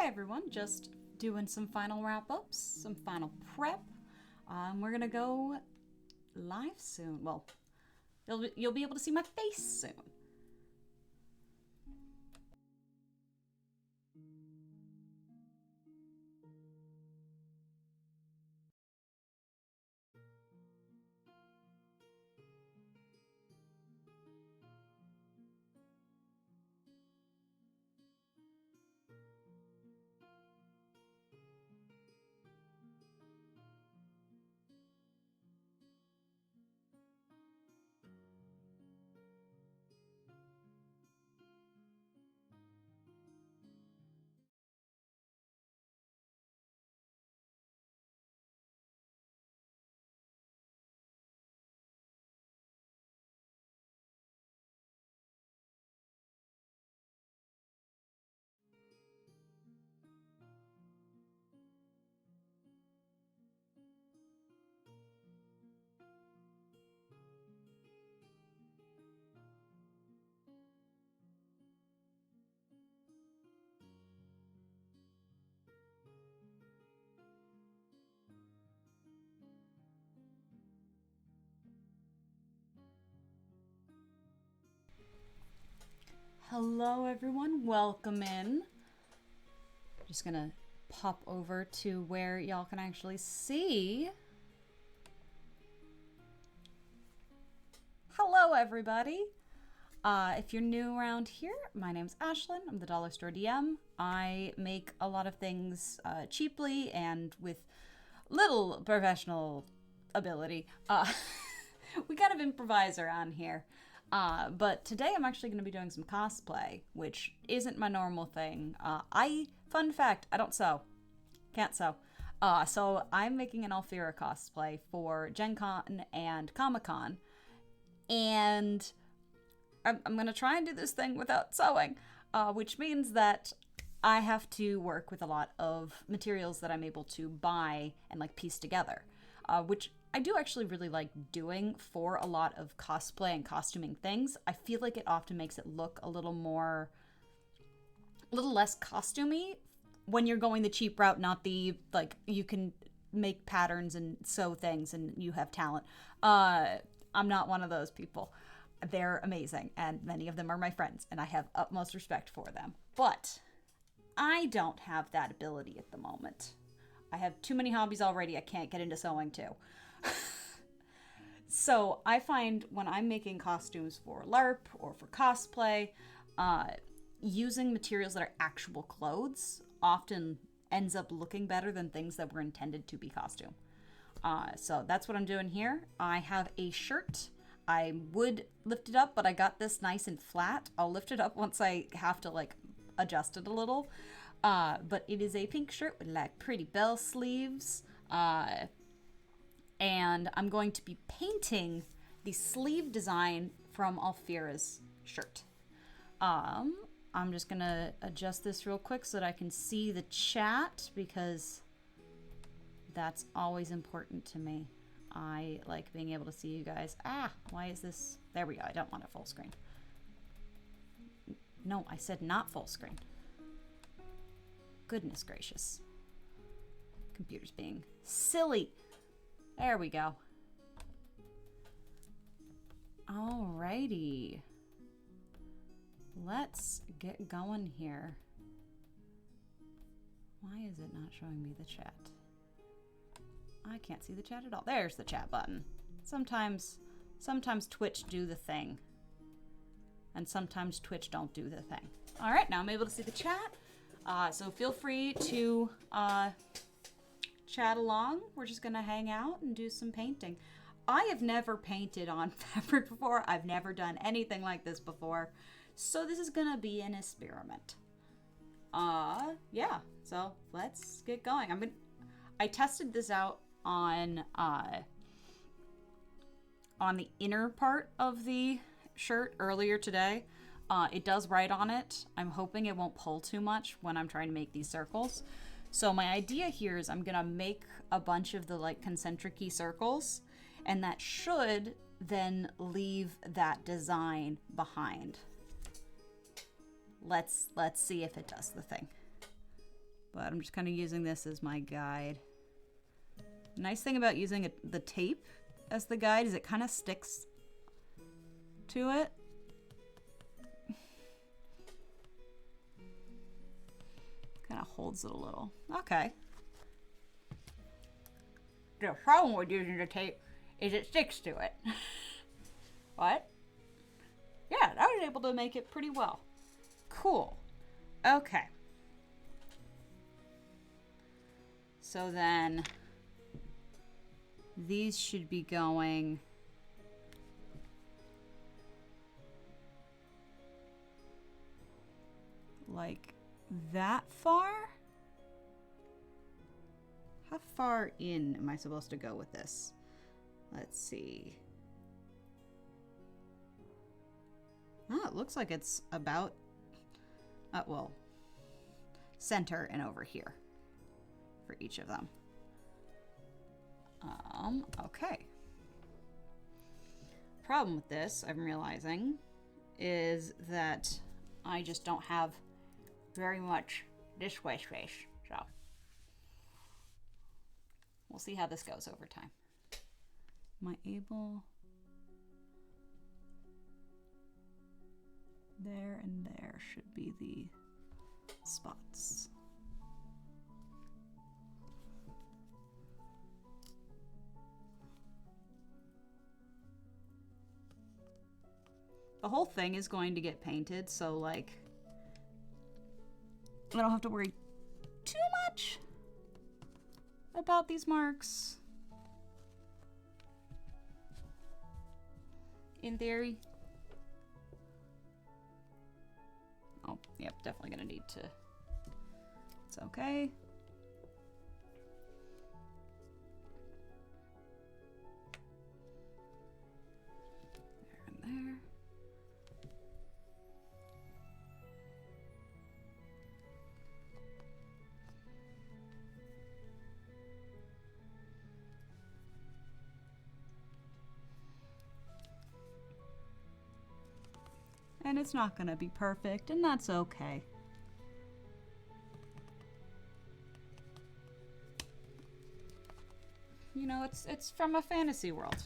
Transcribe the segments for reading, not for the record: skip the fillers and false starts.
Hi everyone, just doing some final wrap-ups, some final prep. We're gonna go live soon. Well, you'll be able to see my face soon. Hello everyone, welcome in. Just gonna pop over to where y'all can actually see. Hello everybody. If you're new around here, my name's Ashlyn. I'm the Dollar Store DM. I make a lot of things cheaply and with little professional ability. We kind of improvise around here. But today I'm actually going to be doing some cosplay, which isn't my normal thing. Fun fact, I don't sew. Can't sew. So I'm making an Alfira cosplay for Gen Con and Comic Con. And I'm going to try and do this thing without sewing, which means that I have to work with a lot of materials that I'm able to buy and like piece together, which I do actually really like doing for a lot of cosplay and costuming things. I feel like it often makes it look a little less costumey when you're going the cheap route, not the, like, you can make patterns and sew things and you have talent. I'm not one of those people. They're amazing, and many of them are my friends, and I have utmost respect for them. But I don't have that ability at the moment. I have too many hobbies already. I can't get into sewing too. So I find when I'm making costumes for LARP or for cosplay, using materials that are actual clothes often ends up looking better than things that were intended to be costume. So that's what I'm doing here. I have a shirt. I would lift it up, but I got this nice and flat. I'll lift it up once I have to like adjust it a little. But it is a pink shirt with like pretty bell sleeves. And I'm going to be painting the sleeve design from Alfira's shirt. I'm just gonna adjust this real quick so that I can see the chat, because that's always important to me. I like being able to see you guys. Why is this? There we go. I don't want it full screen. No, I said not full screen. Goodness gracious. Computer's being silly. There we go. Alrighty. Let's get going here. Why is it not showing me the chat? I can't see the chat at all. There's the chat button. Sometimes Twitch do the thing. And sometimes Twitch don't do the thing. Alright, now I'm able to see the chat. So feel free to chat along. We're just gonna hang out and do some painting. I have never painted on fabric before. I've never done anything like this before. So this is gonna be an experiment. Yeah, so let's get going. I tested this out on the inner part of the shirt earlier today. It does write on it. I'm hoping it won't pull too much when I'm trying to make these circles. So my idea here is I'm gonna make a bunch of the like concentric-y circles, and that should then leave that design behind. Let's see if it does the thing. but I'm just kind of using this as my guide. Nice thing about using the tape as the guide is it kind of sticks to it. Kind of holds it a little. Okay. The problem with using the tape is it sticks to it. What? Yeah, I was able to make it pretty well. Cool. Okay. So then these should be going like that far? How far in am I supposed to go with this? Let's see. Oh, it looks like it's about, well, center and over here for each of them. Okay. Problem with this, I'm realizing, is that I just don't have very much display space, so we'll see how this goes over time. Am I able? There and there should be the spots. The whole thing is going to get painted, so like I don't have to worry too much about these marks. In theory. Oh, yep, definitely gonna need to. It's okay. There and there. And it's not gonna be perfect, and that's okay. You know, it's from a fantasy world.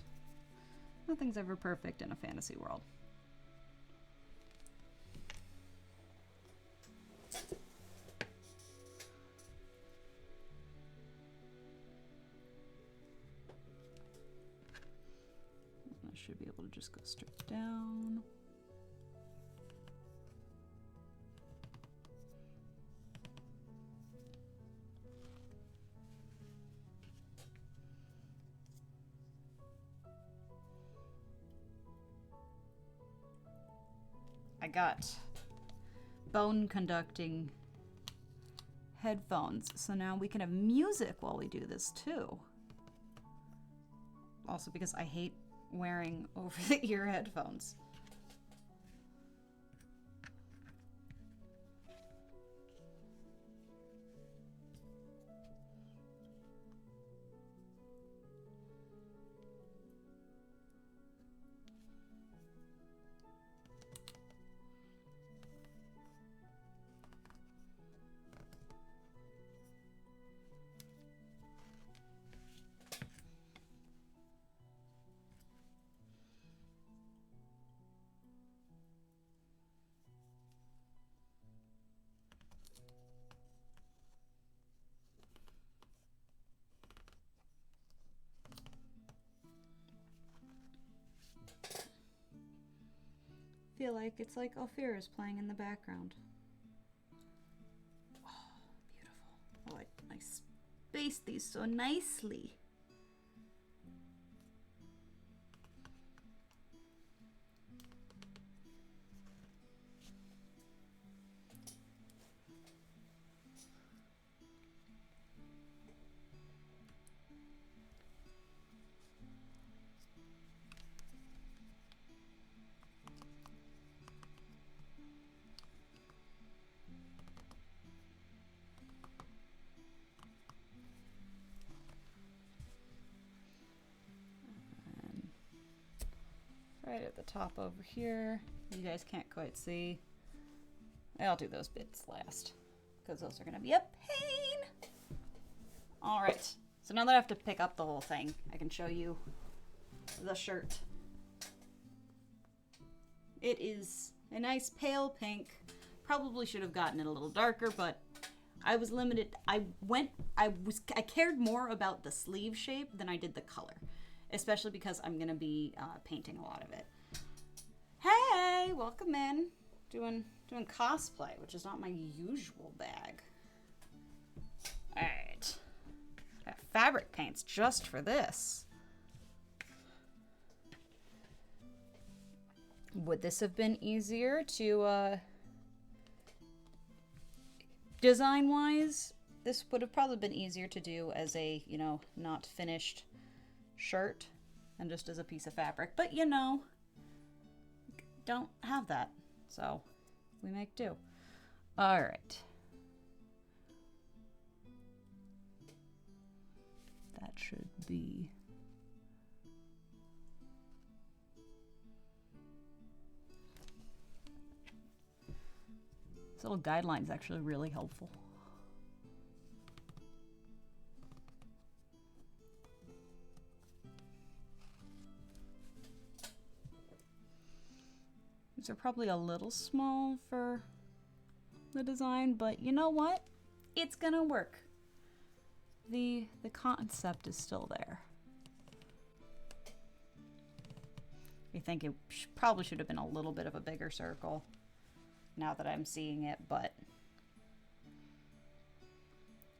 Nothing's ever perfect in a fantasy world. I should be able to just go straight down. I got bone conducting headphones, so now we can have music while we do this too. Also because I hate wearing over-the-ear headphones. Feel like it's like Alfira is playing in the background. Oh, beautiful. Oh, I spaced these so nicely. Right at the top over here. You guys can't quite see. I'll do those bits last because those are going to be a pain. All right, so now that I have to pick up the whole thing, I can show you the shirt. It is a nice pale pink. Probably should have gotten it a little darker, but I was limited. I cared more about the sleeve shape than I did the color, especially because I'm gonna be painting a lot of it. Hey, welcome in. Doing cosplay, which is not my usual bag. All right, got fabric paints just for this. Would this have been easier to design-wise? This would have probably been easier to do as a, you know, not finished shirt and just as a piece of fabric. But, you know, don't have that. So we make do. All right. That should be... This little guideline is actually really helpful. These are probably a little small for the design, but you know what? It's gonna work. The concept is still there. I think it probably should have been a little bit of a bigger circle now that I'm seeing it, but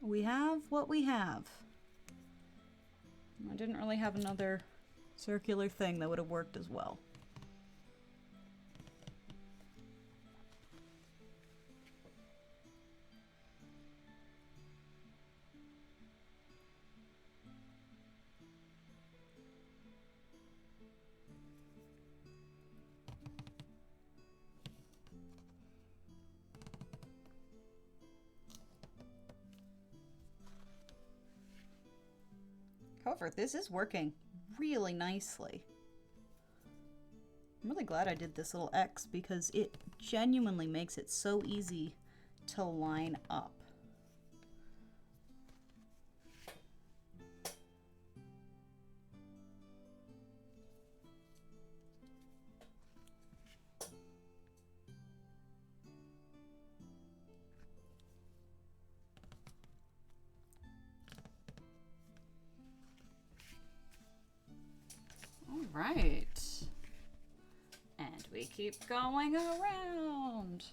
we have what we have. I didn't really have another circular thing that would have worked as well. However, this is working really nicely. I'm really glad I did this little X because it genuinely makes it so easy to line up. Right. And we keep going around.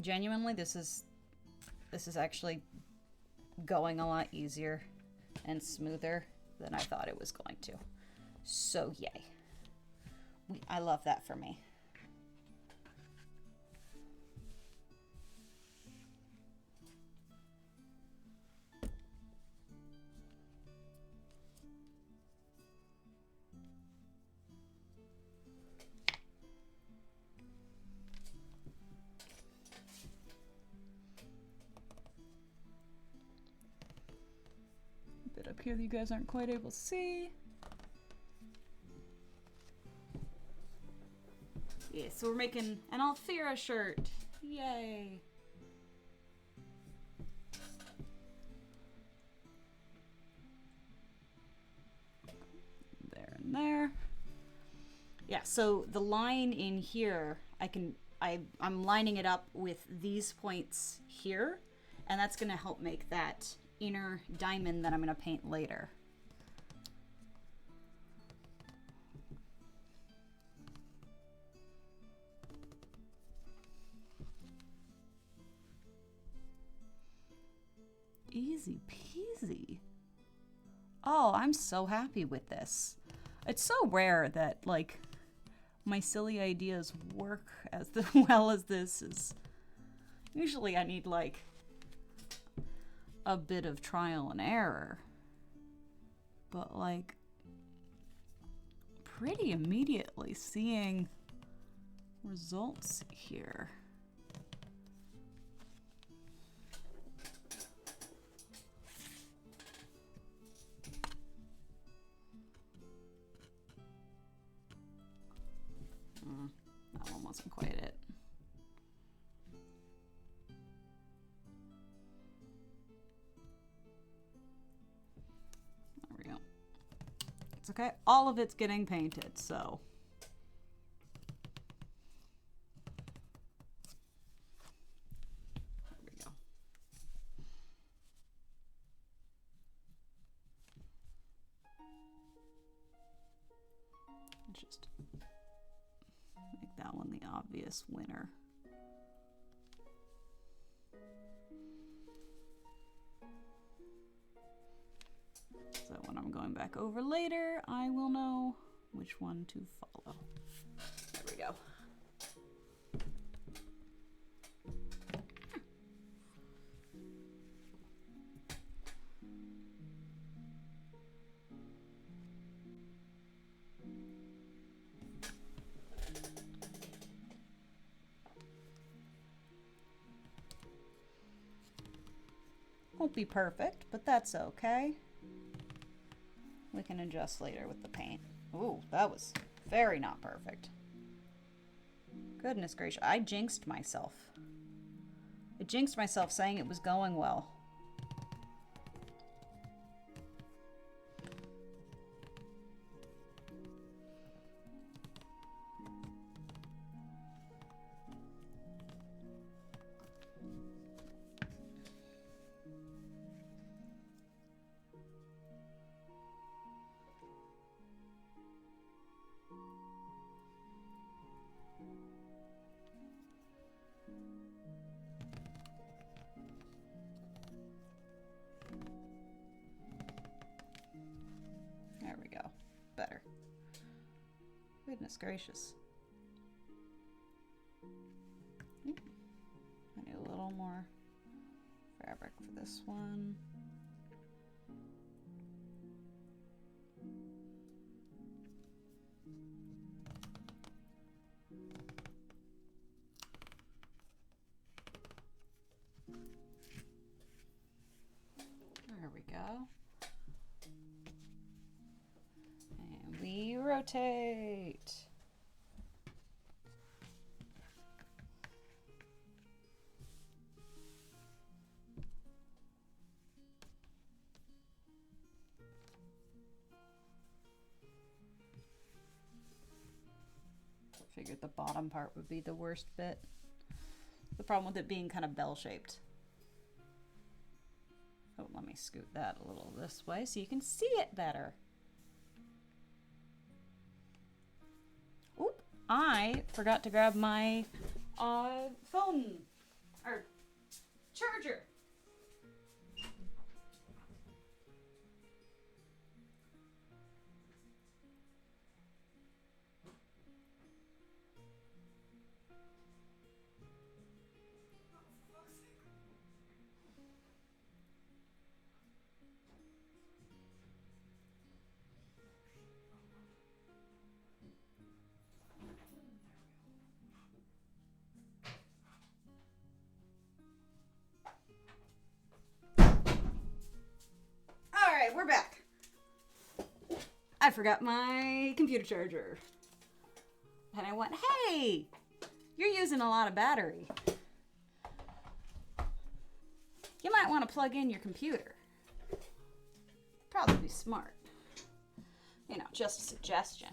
Genuinely, this is actually going a lot easier and smoother than I thought it was going to. So yay. I love that for me. Up here that you guys aren't quite able to see. Yeah, so we're making an Alfira shirt. Yay. There and there. Yeah, so the line in here, I'm lining it up with these points here, and that's gonna help make that inner diamond that I'm going to paint later. Easy peasy. Oh, I'm so happy with this. It's so rare that, like, my silly ideas work as well as this is. Usually I need, like, a bit of trial and error, but like pretty immediately seeing results here. That one wasn't quite it. Okay, all of it's getting painted, so. There we go. Just make that one the obvious winner. So when I'm going back over later, I will know which one to follow. There we go. Won't be perfect, but that's okay. We can adjust later with the paint. Ooh, that was very not perfect. Goodness gracious, I jinxed myself. I jinxed myself saying it was going well. There we go. Better. Goodness gracious. I need a little more fabric for this one. There we go. And we rotate. Figured the bottom part would be the worst bit. The problem with it being kind of bell-shaped. Oh, let me scoot that a little this way so you can see it better. Oop, I forgot to grab my phone or charger. Alright, we're back. I forgot my computer charger. And I went, hey, you're using a lot of battery. You might want to plug in your computer. Probably be smart. You know, just a suggestion.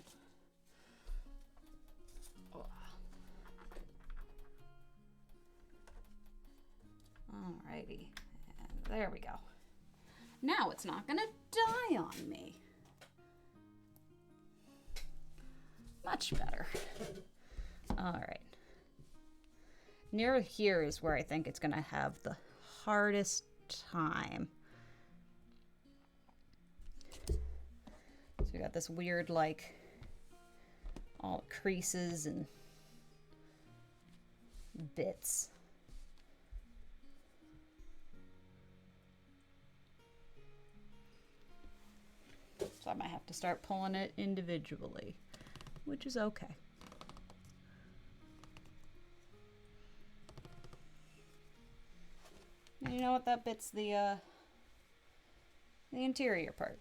Alrighty, and there we go. Now it's not gonna die on me. Much better. Alright. Near here is where I think it's gonna have the hardest time. So we got this weird, like, all creases and bits. So I might have to start pulling it individually, which is okay. And you know what? That bit's the interior part.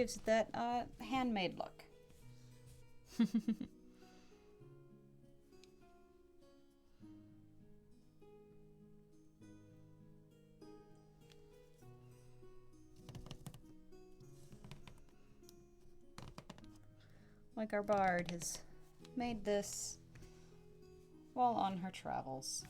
gives it that handmade look. Like our bard has made this while on her travels.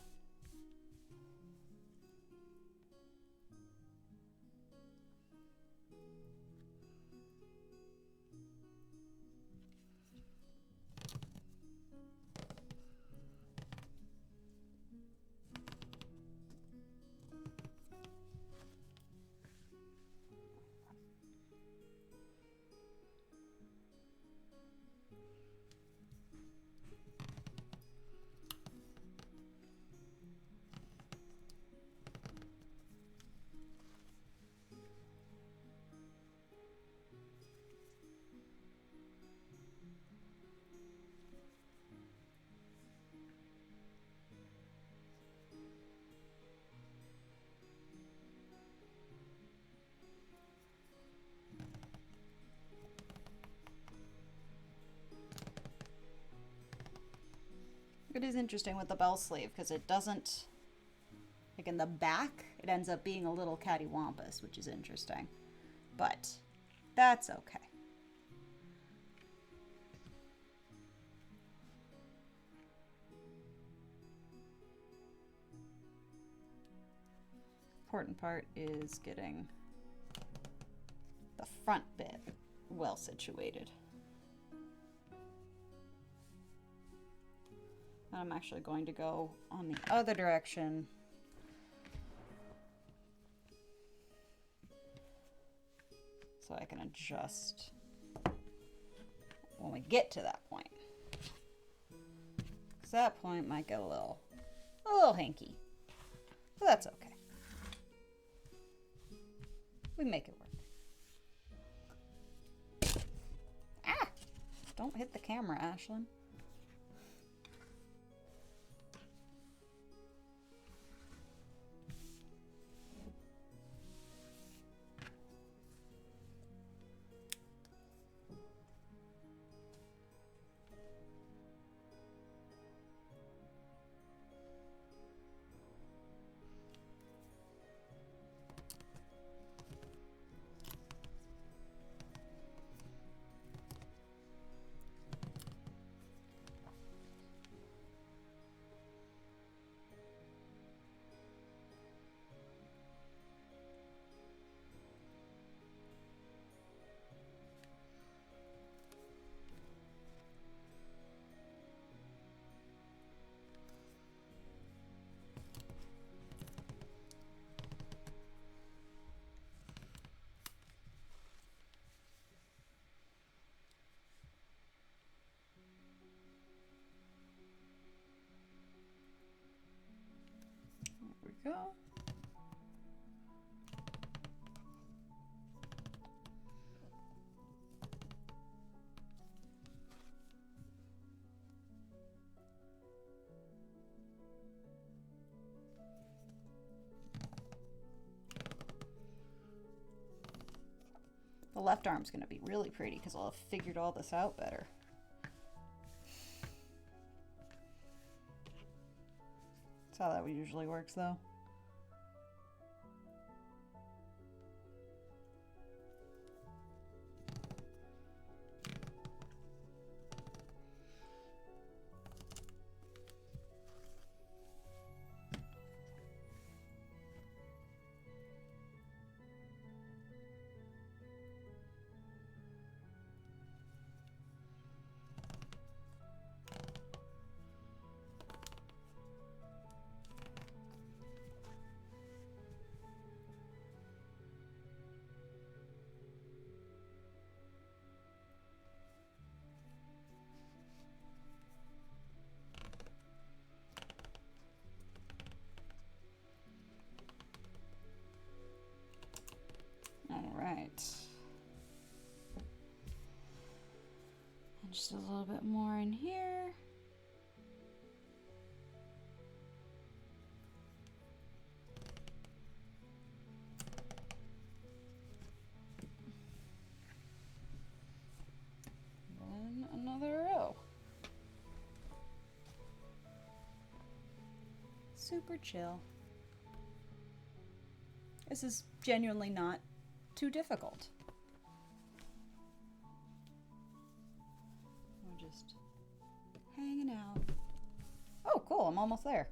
It is interesting with the bell sleeve because it doesn't, like in the back, it ends up being a little cattywampus, which is interesting. But that's okay. Important part is getting the front bit well situated. I'm actually going to go on the other direction. So I can adjust when we get to that point. Because that point might get a little hanky. But that's okay. We make it work. Ah! Don't hit the camera, Ashlyn. Go. The left arm's going to be really pretty because I'll have figured all this out better. That's how that usually works, though. All right. And just a little bit more in here. super chill. This is genuinely not too difficult. We're just hanging out. Oh, cool, I'm almost there.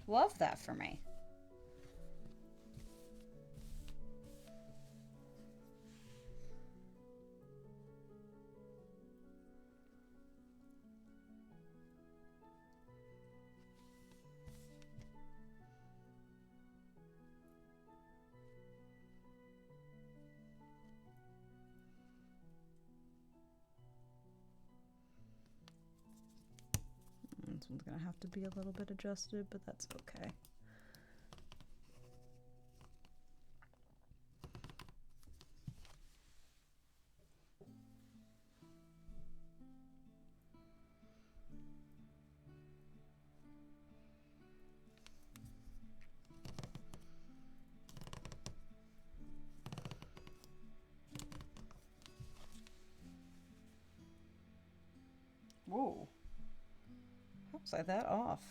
Love that for me. This one's gonna have to be a little bit adjusted, but that's okay. Whoa. How was I that off?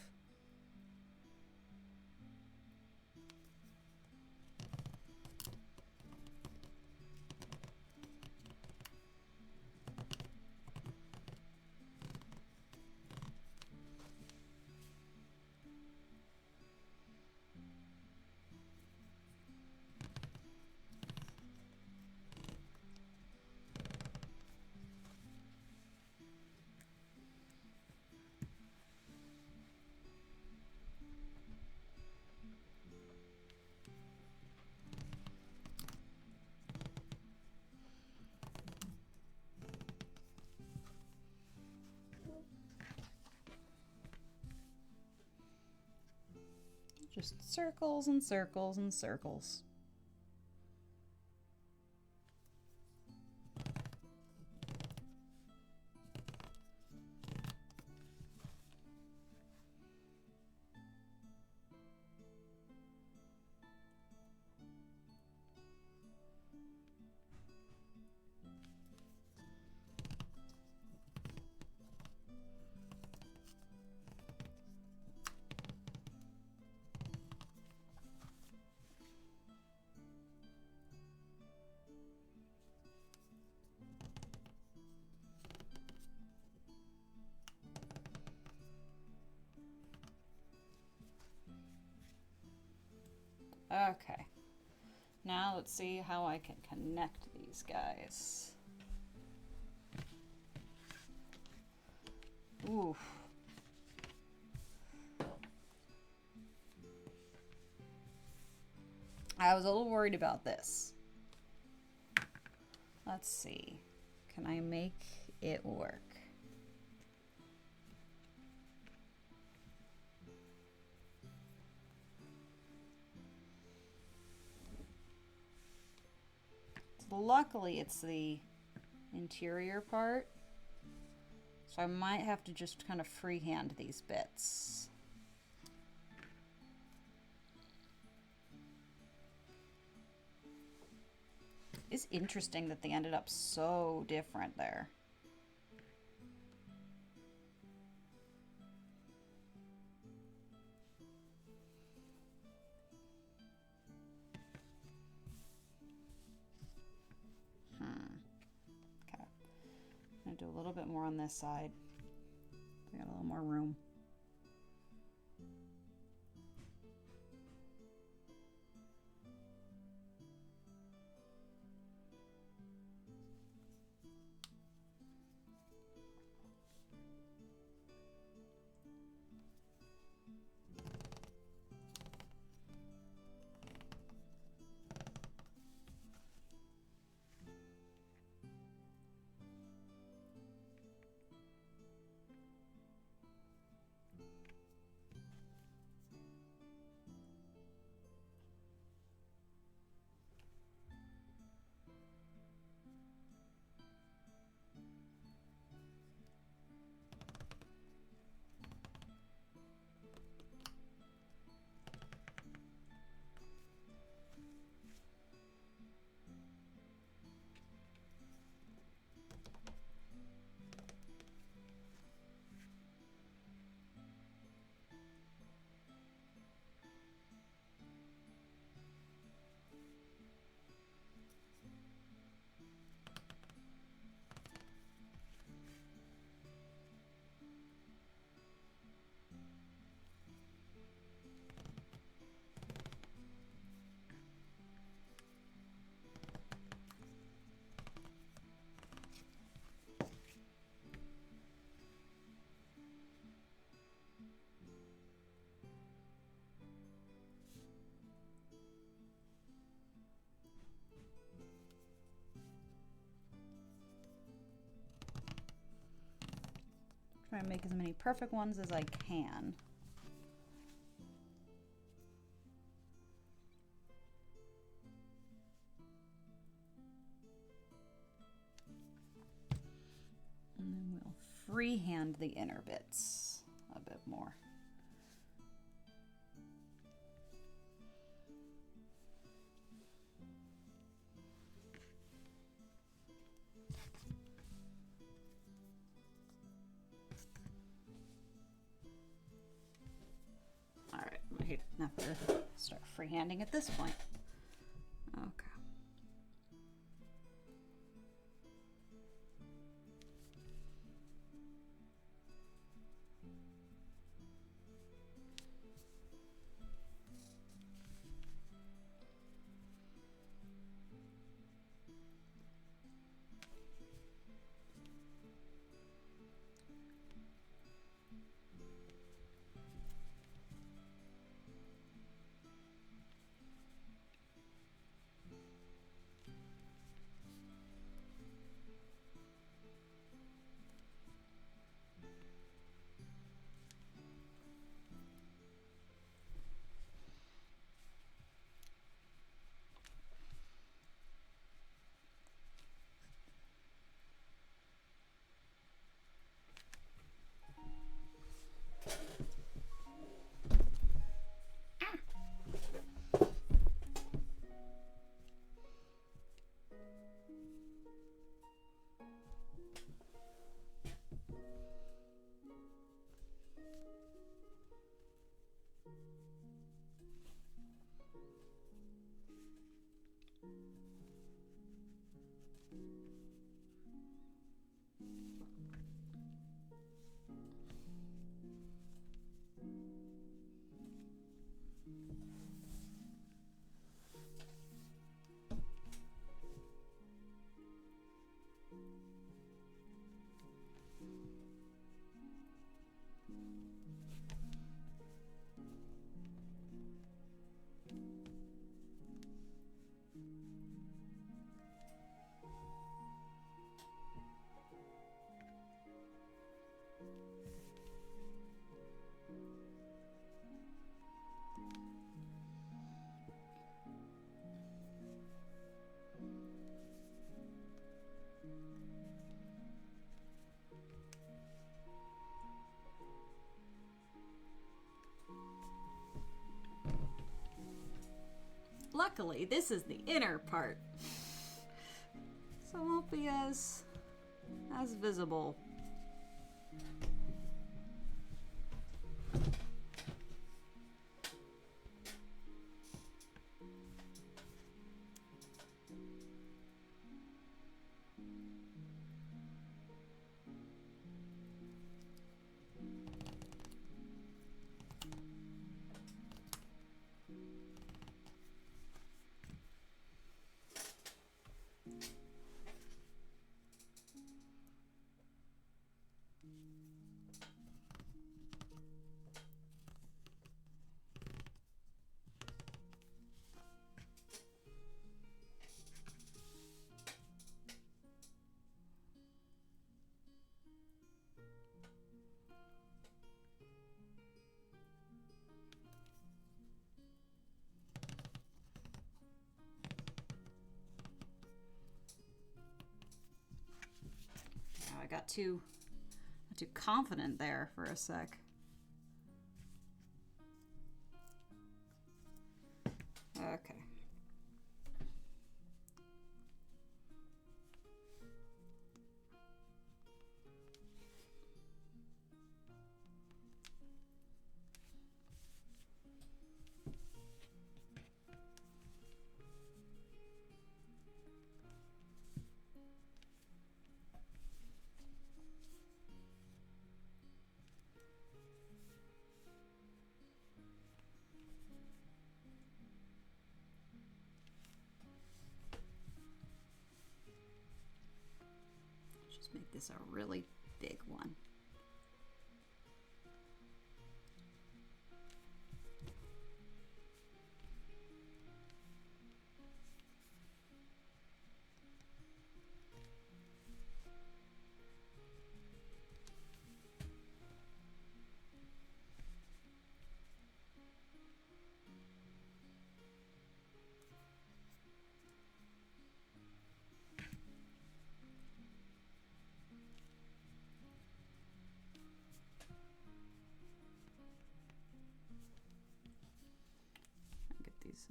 Just circles and circles and circles. Okay, now let's see how I can connect these guys. Oof. I was a little worried about this. Let's see. Can I make it work? Luckily, it's the interior part, so I might have to just kind of freehand these bits. It's interesting that they ended up so different there. Okay. I'm gonna do a little bit more on this side. We got a little more room. Try and make as many perfect ones as I can. And then we'll freehand the inner bits a bit more. All right, I have to start freehanding at this point. Okay. Luckily, this is the inner part, so it won't be as visible. I got too confident there for a sec. Okay. Just make this a really big one.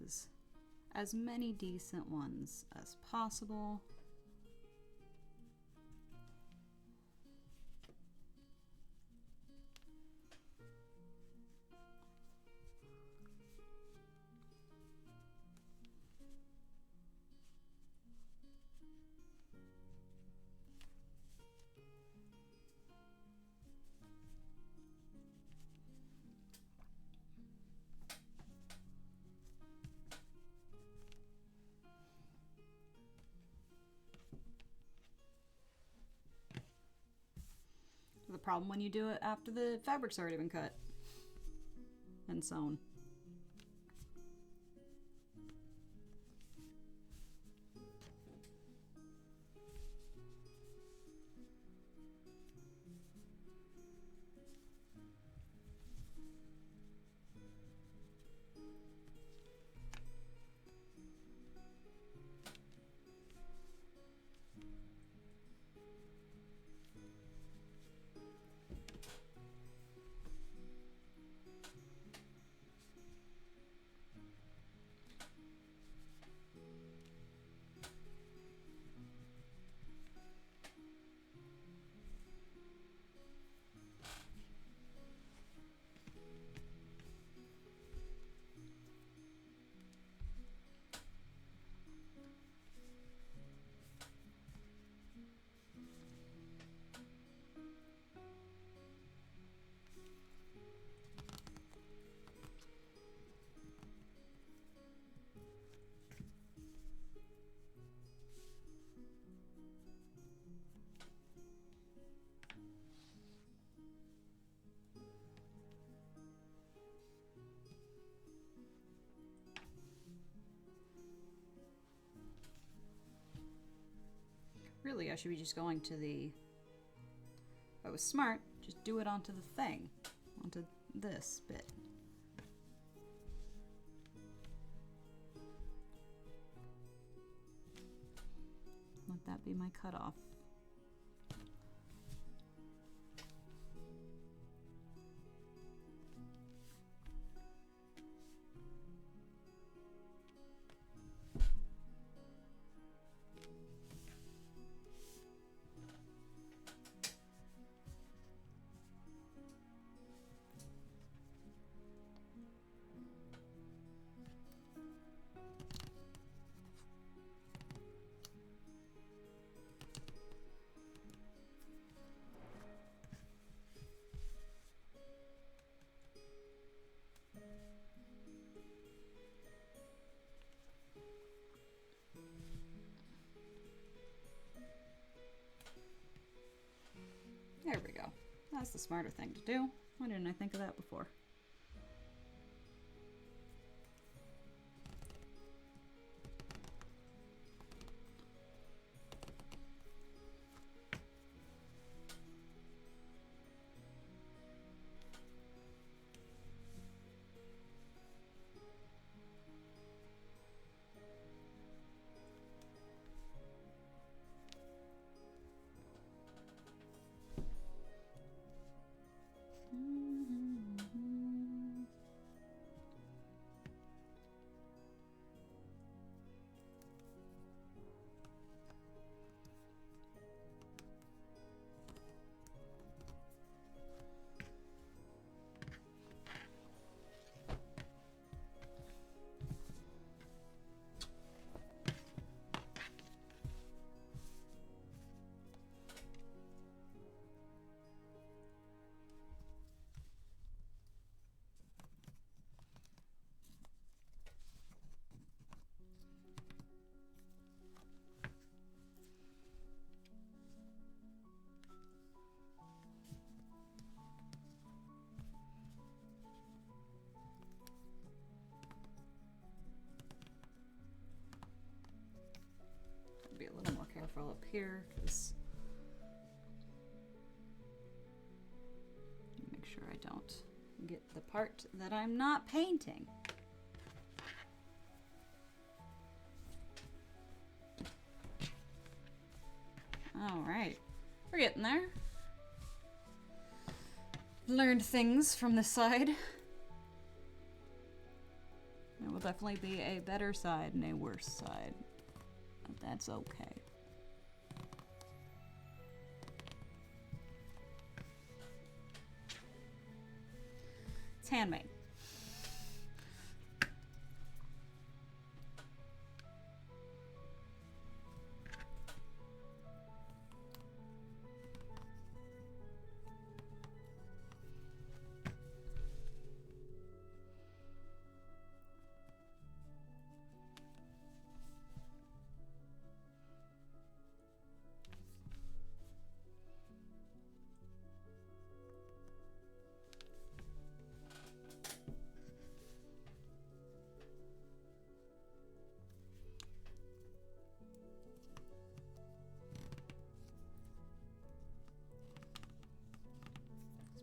is as many decent ones as possible. The problem when you do it after the fabric's already been cut and sewn. Really, I should be just going to the... If I was smart, just do it onto the thing. Onto this bit. Let that be my cutoff. There we go. That's the smarter thing to do. Why didn't I think of that before? Be a little more careful up here because make sure I don't get the part that I'm not painting. All right, we're getting there. Learned things from this side. I will definitely be a better side and a worse side. But that's okay. It's handmade.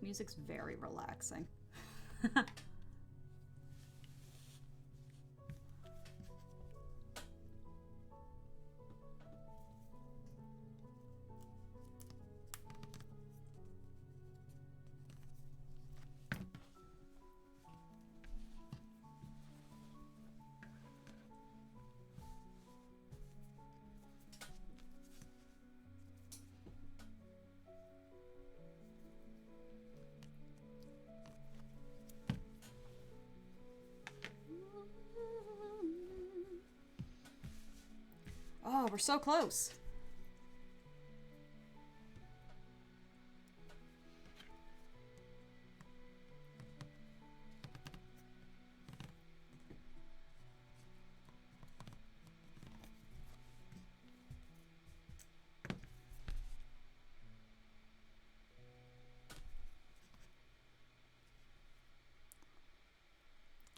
Music's very relaxing. Oh, we're so close.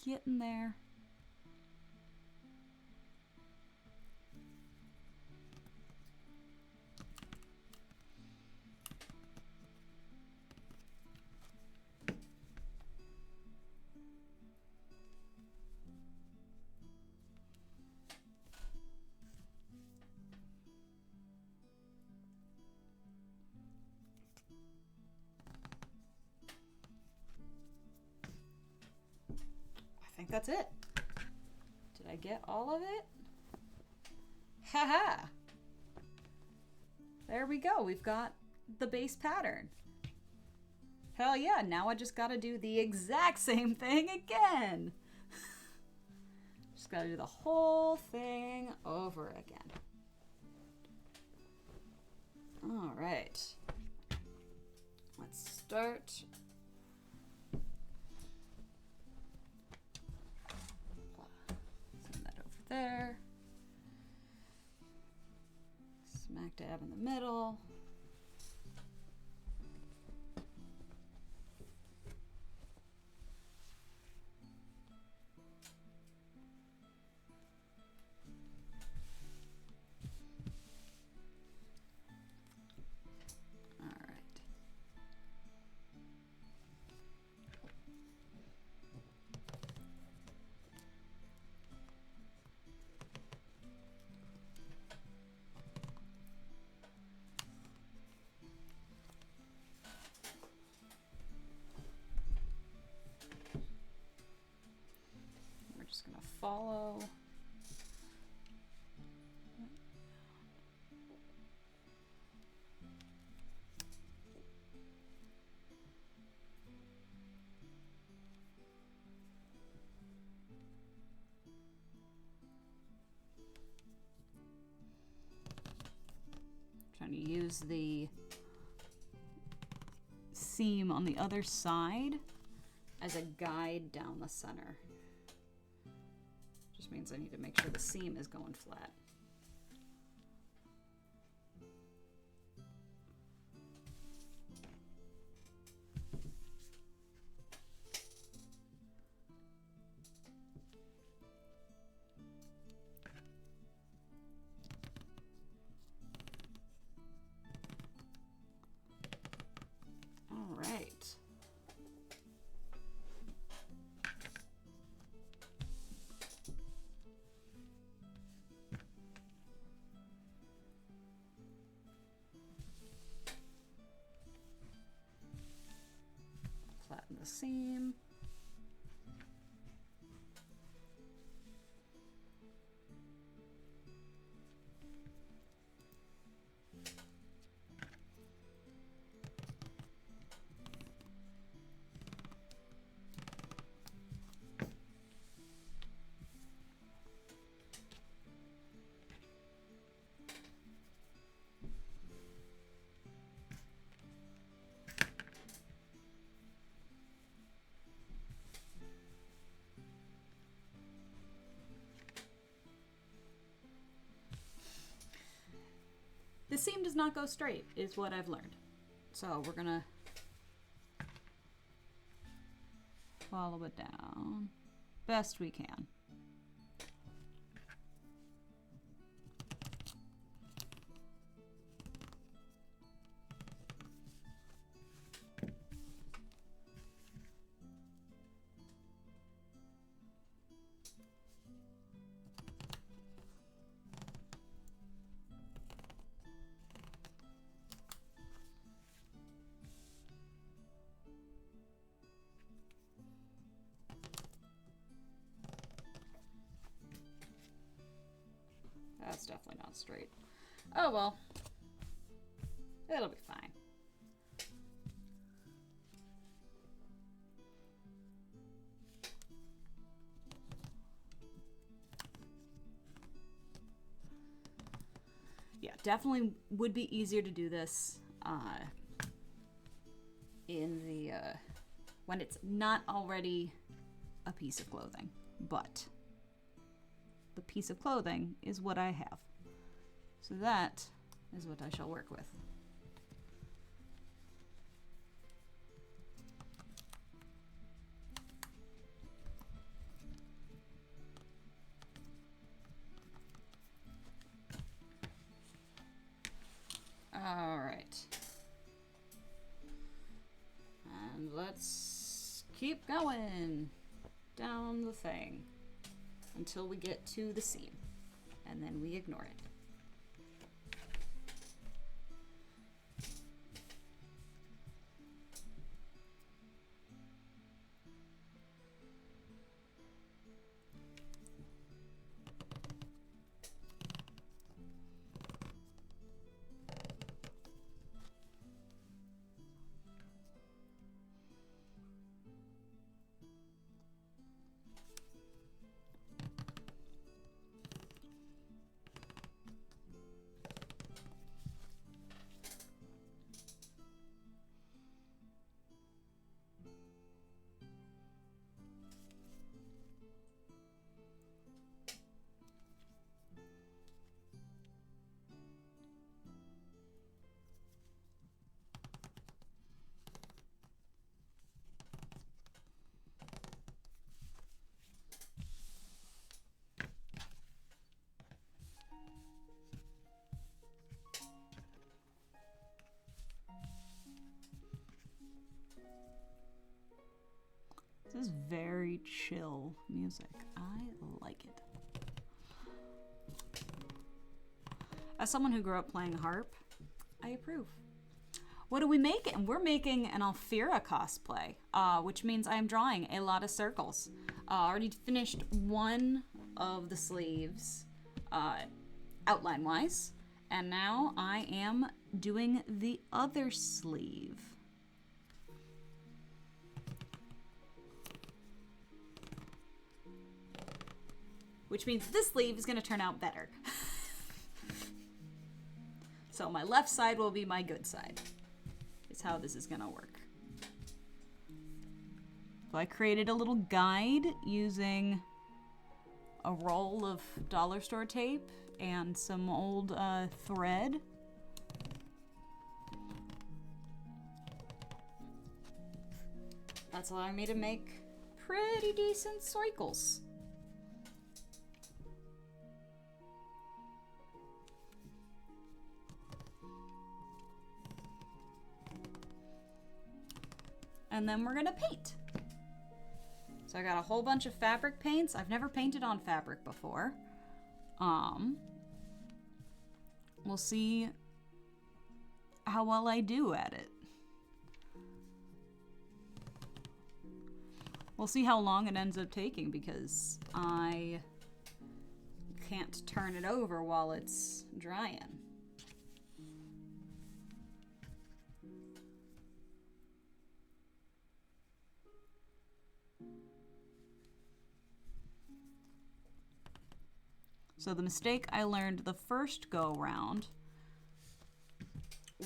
Getting there. I think that's it. Did I get all of it? Haha! There we go. We've got the base pattern. Hell yeah, now I just gotta do the exact same thing again. Just gotta do the whole thing over again. All right. Let's start. Send that over there. Smack dab in the middle. Just gonna follow. Trying to use the seam on the other side as a guide down the center. Just means I need to make sure the seam is going flat. All right. Flatten the seam. seam does not go straight, is what I've learned. So we're gonna follow it down best we can. That's definitely not straight. Oh well. It'll be fine. Yeah, definitely would be easier to do this in the when it's not already a piece of clothing, but the piece of clothing is what I have. So that is what I shall work with. All right. And let's keep going down the thing until we get to the seam, and then we ignore it. This is very chill music. I like it. As someone who grew up playing harp, I approve. What are we making? We're making an Alfira cosplay, which means I am drawing a lot of circles. Already finished one of the sleeves, outline-wise, and now I am doing the other sleeve. Which means this sleeve is going to turn out better. So my left side will be my good side. Is how this is going to work. So I created a little guide using a roll of dollar store tape and some old thread. That's allowing me to make pretty decent circles. And then we're gonna paint. So I got a whole bunch of fabric paints. I've never painted on fabric before. We'll see how well I do at it. We'll see how long it ends up taking because I can't turn it over while it's drying. So the mistake I learned the first go round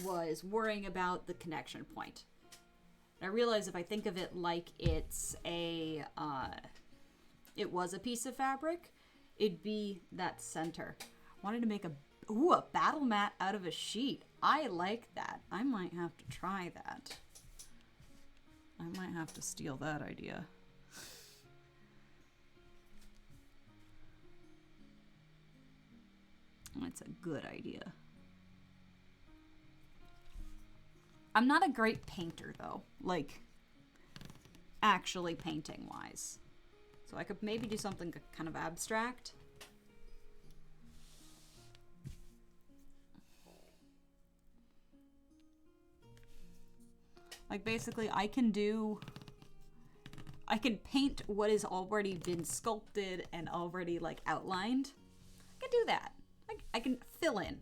was worrying about the connection point. I realized if I think of it like it's a, it was a piece of fabric, it'd be that center. I wanted to make a Ooh, a battle mat out of a sheet. I like that. I might have to try that. I might have to steal that idea. That's a good idea. I'm not a great painter, though. Like, actually painting-wise. So I could maybe do something kind of abstract. Like, basically, I can paint what has already been sculpted and already, like, outlined. I can do that. I can fill in.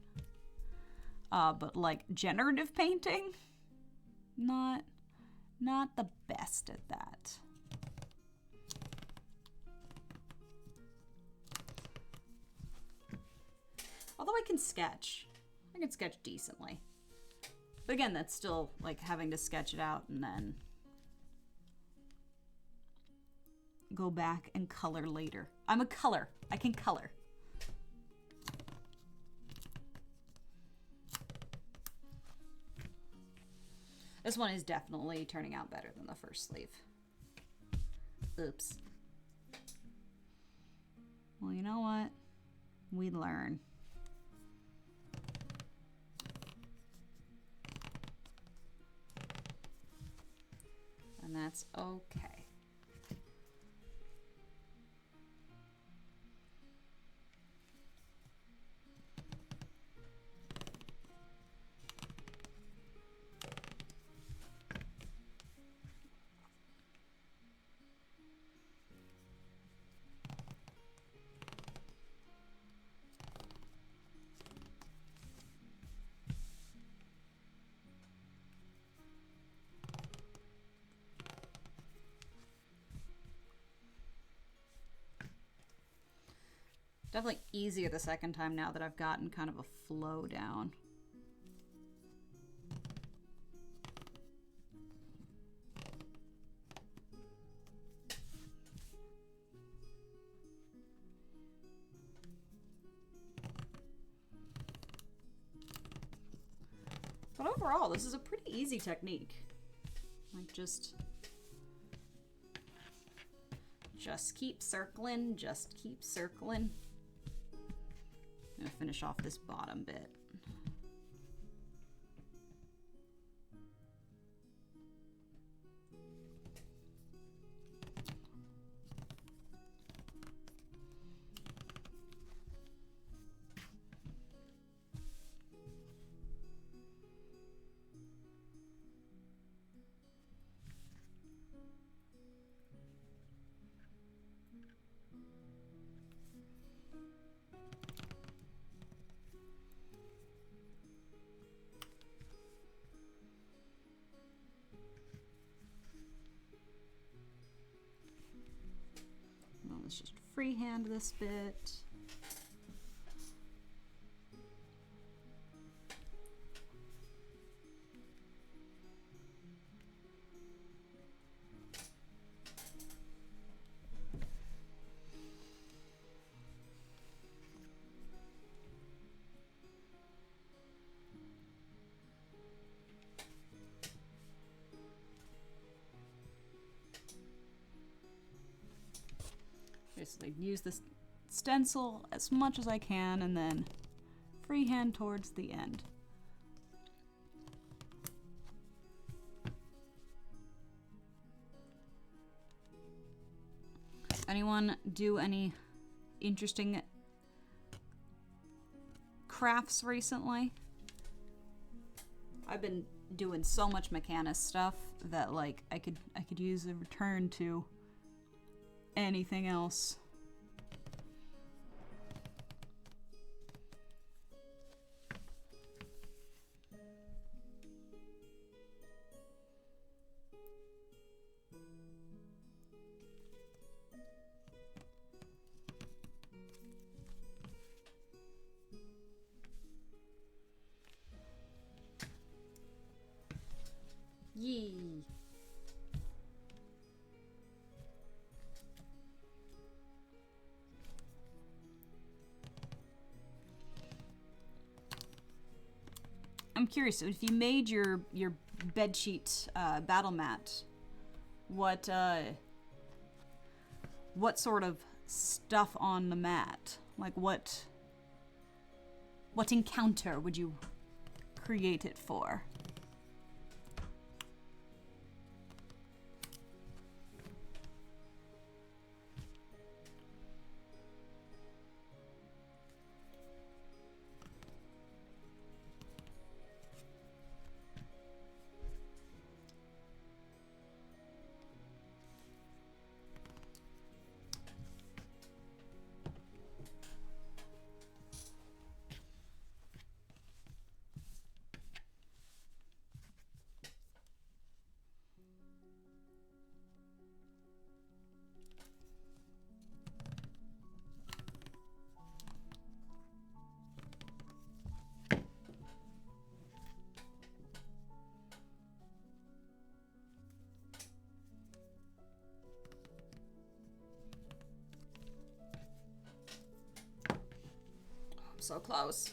But, like, generative painting? Not the best at that. Although I can sketch. I can sketch decently. But again, that's still like having to sketch it out and then go back and color later. I'm a color. I can color. This one is definitely turning out better than the first sleeve. Oops. Well, you know what? We learn. And that's okay. Definitely easier the second time now that I've gotten kind of a flow down. But overall, this is a pretty easy technique. Like just keep circling, just keep circling. I'm gonna finish off this bottom bit. Let's just freehand this bit. Basically use this stencil as much as I can and then freehand towards the end. Anyone do any interesting crafts recently? I've been doing so much Mechanis stuff that like I could use a return to anything else. Yee. curious. If you made your bedsheet battle mat, what sort of stuff on the mat? Like what encounter would you create it for? So close.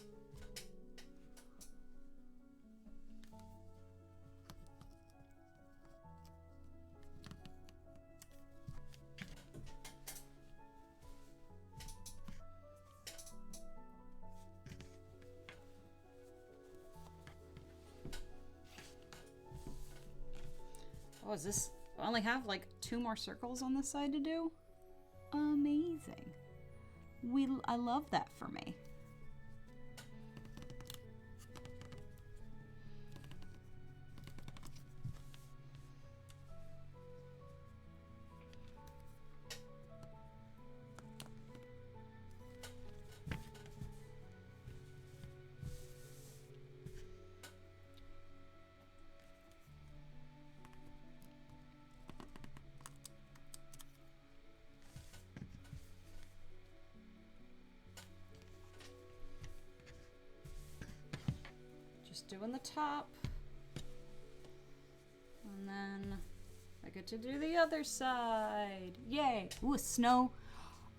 Oh, is this? I only have like 2 more circles on this side to do? Amazing. I love that for me. Just doing the top. And then I get to do the other side. Yay. Ooh, a snow.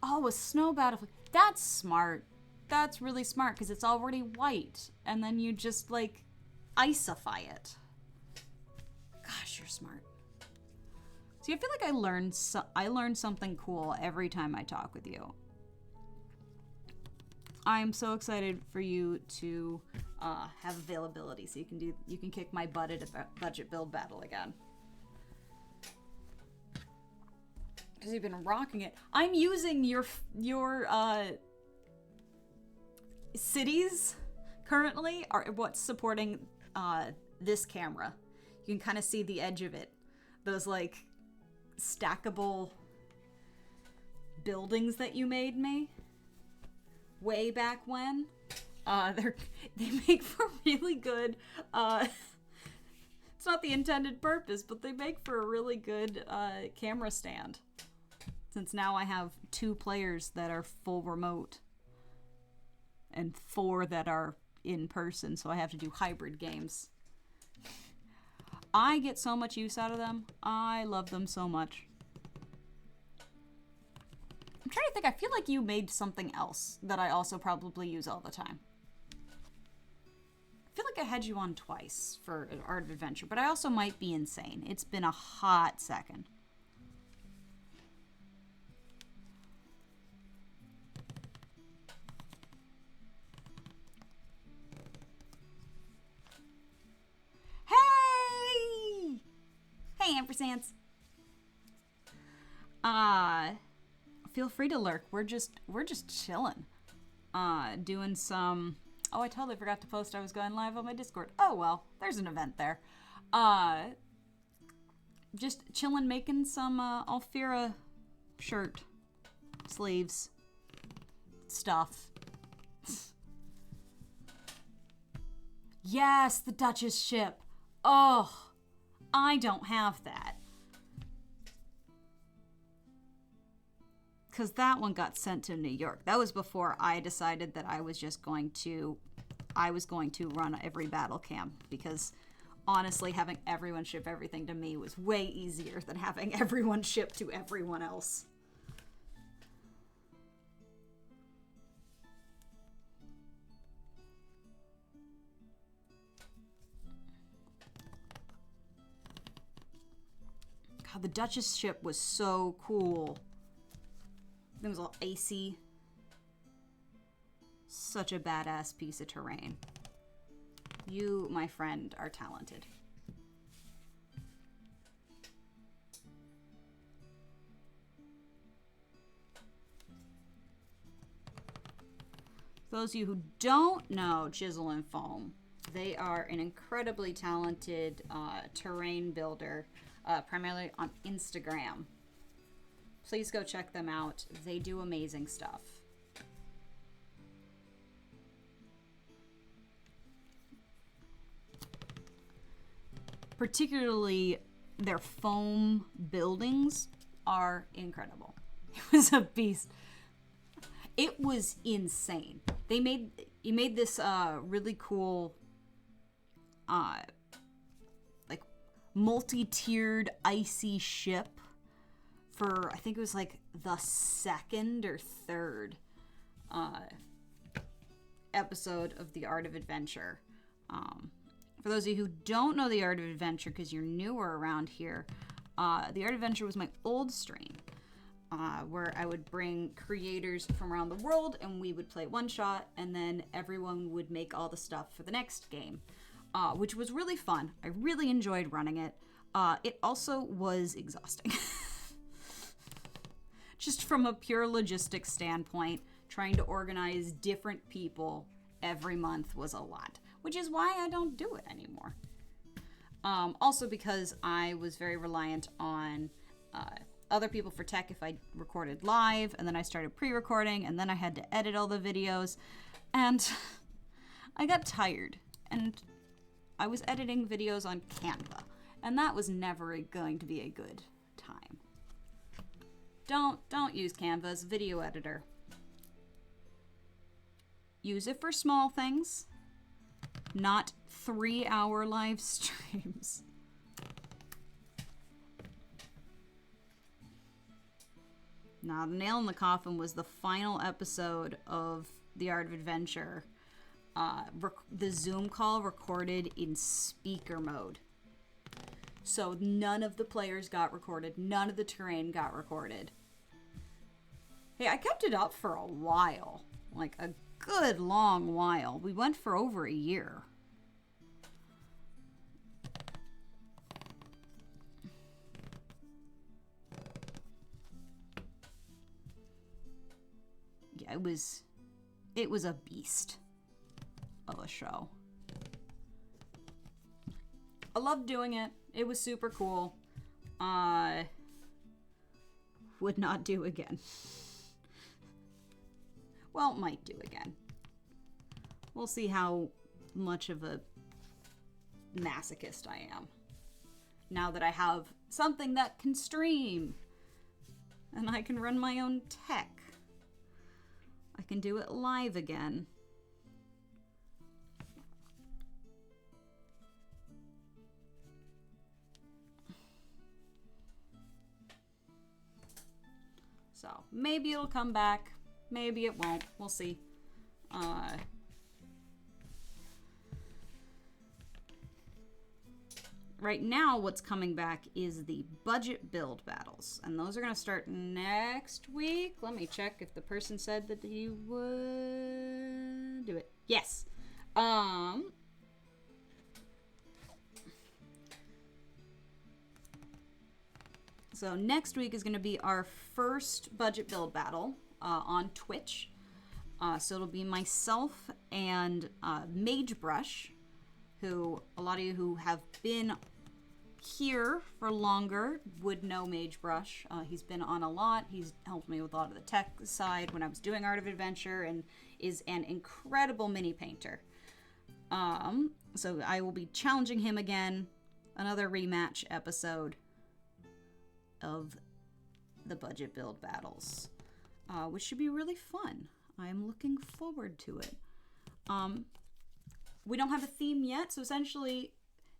Oh, a snow battlefield. That's smart. That's really smart because it's already white. And then you just like icify it. Gosh, you're smart. See, I feel like I learn something cool every time I talk with you. I'm so excited for you to have availability so you can kick my butt at a budget build battle again. Because you've been rocking it. I'm using your cities currently are what's supporting this camera. You can kind of see the edge of it. Those like stackable buildings that you made me way back when. They make for really good it's not the intended purpose, but they make for a really good camera stand. Since now I have 2 players that are full remote and 4 that are in person, so I have to do hybrid games. I get so much use out of them. I love them so much. I'm trying to think. I feel like you made something else that I also probably use all the time. I feel like I had you on twice for Art of Adventure, but I also might be insane. It's been a hot second. Hey! Hey, ampersands. Feel free to lurk. We're just chilling. Doing some... Oh, I totally forgot to post I was going live on my Discord. Oh, well, there's an event there. Just chilling, making some Alfira shirt, sleeves, stuff. Yes, the Duchess ship. Oh, I don't have that. Because that one got sent to New York. That was before I decided that I was going to run every battle cam, because honestly, having everyone ship everything to me was way easier than having everyone ship to everyone else. the Duchess ship was so cool. It was all icy. Such a badass piece of terrain. You, my friend, are talented. For those of you who don't know Chisel and Foam, they are an incredibly talented terrain builder, primarily on Instagram. Please go check them out. They do amazing stuff. Particularly their foam buildings are incredible. It was a beast. It was insane. He made this really cool like multi-tiered icy ship for, I think it was like the second or third episode of The Art of Adventure. For those of you who don't know The Art of Adventure, because you're newer around here, The Art of Adventure was my old stream, where I would bring creators from around the world and we would play one shot, and then everyone would make all the stuff for the next game, which was really fun. I really enjoyed running it. It also was exhausting. Just from a pure logistics standpoint, trying to organize different people every month was a lot, which is why I don't do it anymore. Also because I was very reliant on other people for tech if I recorded live, and then I started pre-recording, and then I had to edit all the videos, and I got tired, and I was editing videos on Canva, and that was never going to be a good time. Don't use Canva as a video editor. Use it for small things, not 3-hour live streams. Now, the nail in the coffin was the final episode of The Art of Adventure. The Zoom call recorded in speaker mode. So none of the players got recorded. None of the terrain got recorded. Hey, I kept it up for a while. Like a good long while. We went for over a year. Yeah, it was a beast of a show. I loved doing it. It was super cool. Would not do again. Well, might do again. We'll see how much of a masochist I am. Now that I have something that can stream. And I can run my own tech. I can do it live again. So, maybe it'll come back. Maybe it won't. We'll see. Right now, what's coming back is the budget build battles. And those are going to start next week. Let me check if the person said that he would do it. Yes. So next week is going to be our first budget build battle on Twitch. So it'll be myself and Magebrush, who a lot of you who have been here for longer would know Magebrush. He's been on a lot. He's helped me with a lot of the tech side when I was doing Art of Adventure, and is an incredible mini painter. So I will be challenging him again. Another rematch episode of the budget build battles, which should be really fun. I am looking forward to it. We don't have a theme yet, so essentially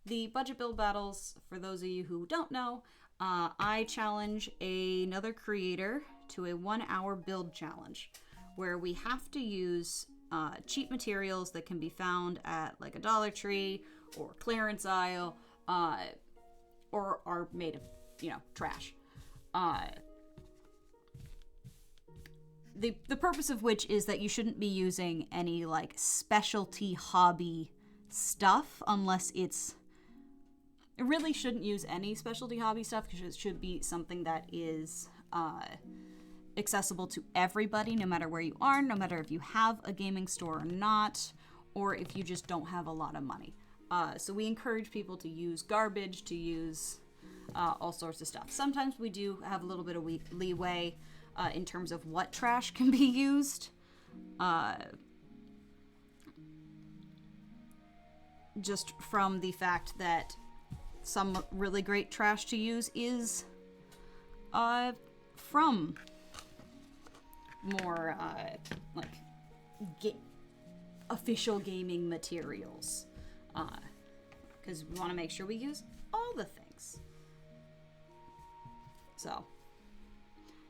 the budget build battles, for those of you who don't know, I challenge another creator to a 1-hour build challenge where we have to use cheap materials that can be found at like a Dollar Tree or clearance aisle, or are made of trash. The purpose of which is that you shouldn't be using any like specialty hobby stuff unless it really shouldn't use any specialty hobby stuff because it should be something that is accessible to everybody, no matter where you are, no matter if you have a gaming store or not, or if you just don't have a lot of money. So we encourage people to use garbage, to use all sorts of stuff. Sometimes we do have a little bit of leeway in terms of what trash can be used. Just from the fact that some really great trash to use is from more official gaming materials, because we want to make sure we use all the things. So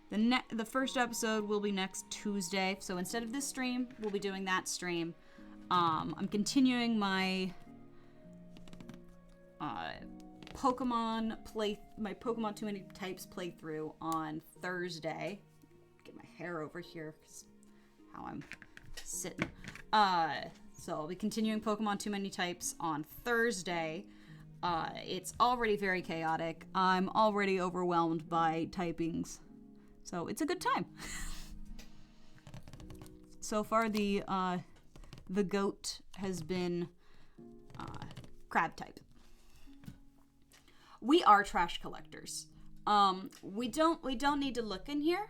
the first episode will be next Tuesday. So instead of this stream, we'll be doing that stream. I'm continuing my Pokemon Too Many Types playthrough on Thursday. Get my hair over here because how I'm sitting. So I'll be continuing Pokemon Too Many Types on Thursday. It's already very chaotic. I'm already overwhelmed by typings. So it's a good time. So far the goat has been crab type. We are trash collectors. We don't need to look in here.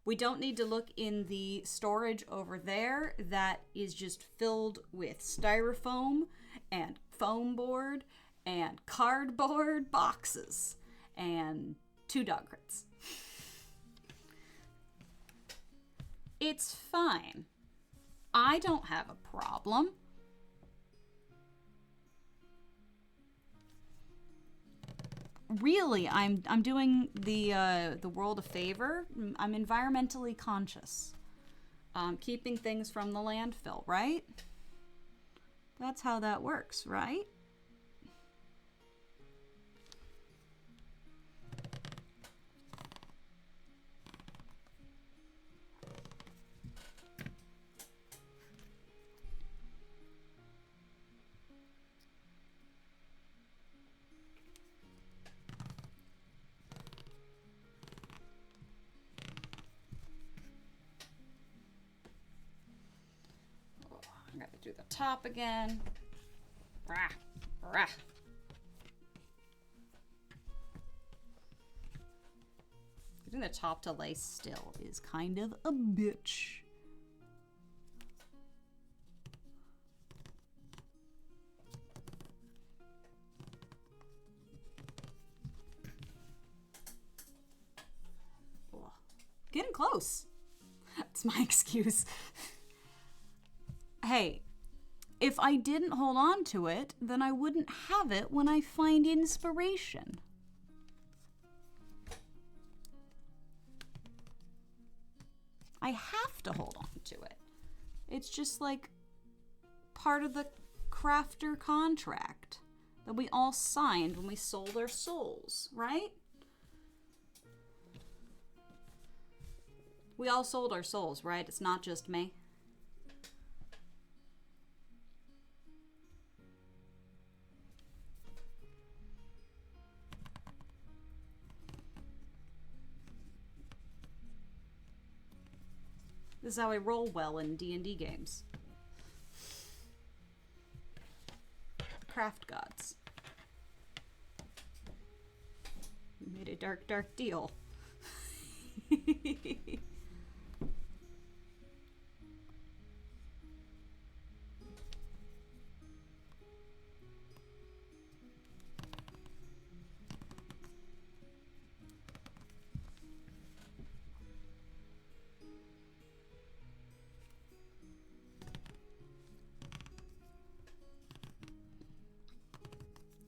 We don't need to look in the storage over there that is just filled with styrofoam and foam board and cardboard boxes and 2 dog crates. It's fine. I don't have a problem. Really, I'm doing the world a favor. I'm environmentally conscious. Keeping things from the landfill, right? That's how that works, right? I'm gonna do the top again. Rah, rah. Getting the top to lay still is kind of a bitch. Oh, getting close. That's my excuse. Hey, if I didn't hold on to it, then I wouldn't have it when I find inspiration. I have to hold on to it. It's just like part of the crafter contract that we all signed when we sold our souls, right? We all sold our souls, right? It's not just me. This is how I roll well in D&D games. Craft gods. We made a dark, dark deal.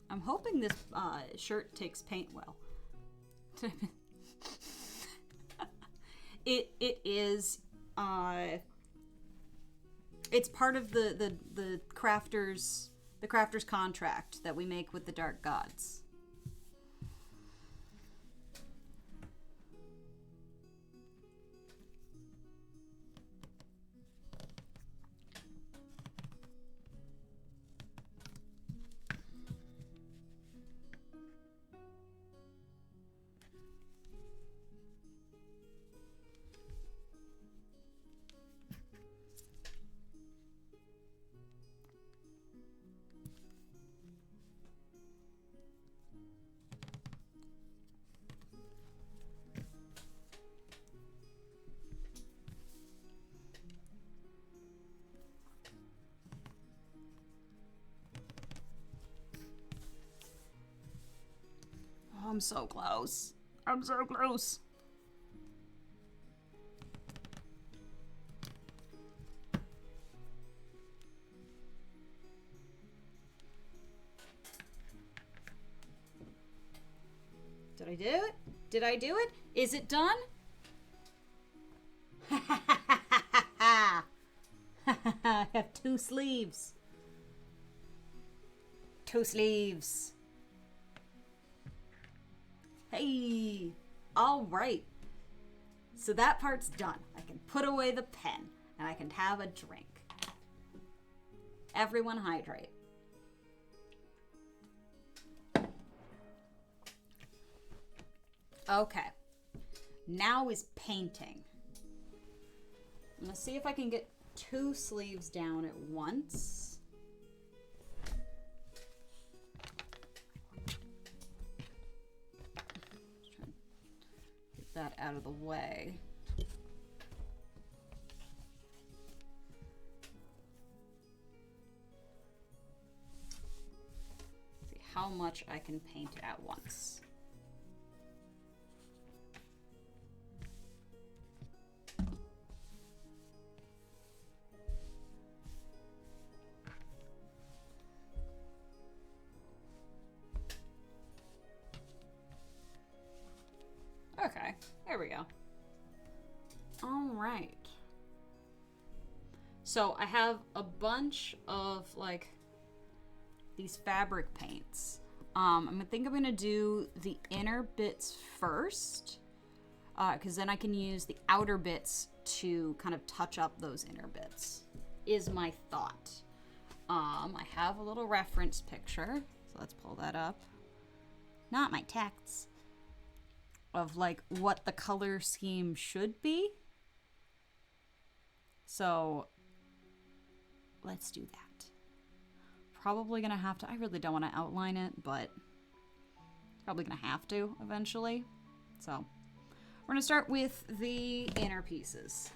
I'm hoping this shirt takes paint well. It is it's part of the crafter's contract that we make with the dark gods. I'm so close. I'm so close. Did I do it? Did I do it? Is it done? I have 2 sleeves. 2 sleeves. Hey. All right. So that part's done. I can put away the pen and I can have a drink. Everyone hydrate. Okay. Now is painting. I'm gonna see if I can get 2 sleeves down at once. Just trying to get that out of the way. See how much I can paint at once. Okay, there we go. All right. So I have a bunch of like these fabric paints. I think I'm gonna do the inner bits first, because then I can use the outer bits to kind of touch up those inner bits, is my thought. I have a little reference picture, so let's pull that up. Not my texts. Of like what the color scheme should be. So let's do that. Probably gonna have to, I really don't want to outline it, but probably gonna have to eventually. So we're gonna start with the inner pieces.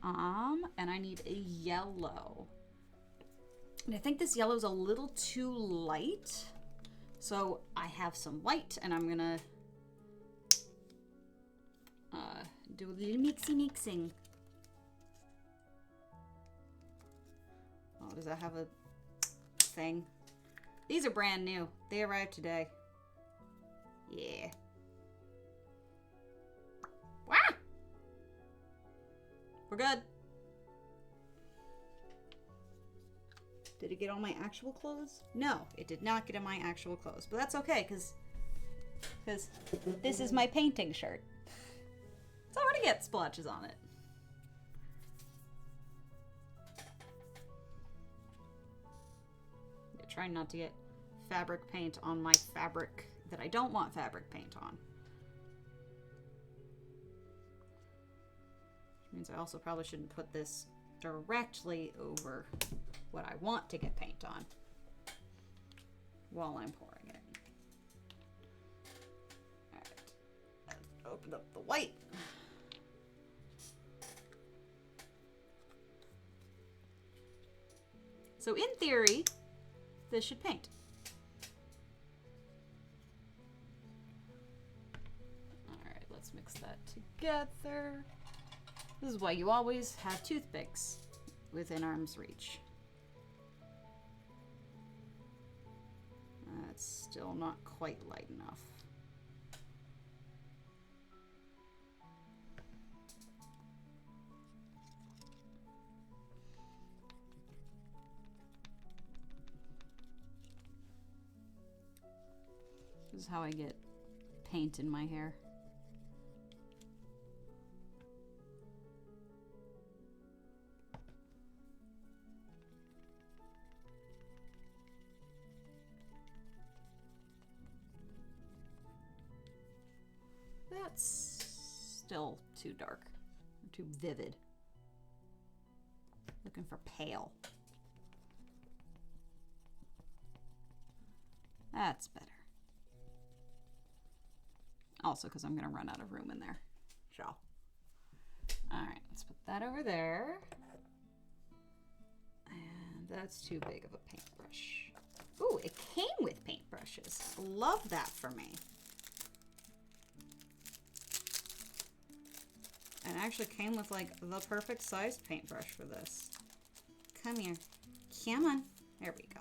And I need a yellow. And I think this yellow is a little too light. So I have some white and I'm gonna do a little mixing. Oh, does that have a thing? These are brand new. They arrived today. Yeah. Wow! We're good. Did it get on my actual clothes? No, it did not get on my actual clothes. But that's okay, because this is my painting shirt. It's already got splotches on it. I'm trying not to get fabric paint on my fabric that I don't want fabric paint on. Which means I also probably shouldn't put this directly over what I want to get paint on while I'm pouring it. Alright, let's open up the white. So in theory, this should paint. Alright, let's mix that together. This is why you always have toothpicks within arm's reach. That's still not quite light enough. This is how I get paint in my hair. That's still too dark, or too vivid. Looking for pale. That's better. Also, because I'm going to run out of room in there. So, alright, let's put that over there. And that's too big of a paintbrush. Ooh, it came with paintbrushes. Love that for me. it actually came with like the perfect size paintbrush for this. Come here. Come on. There we go.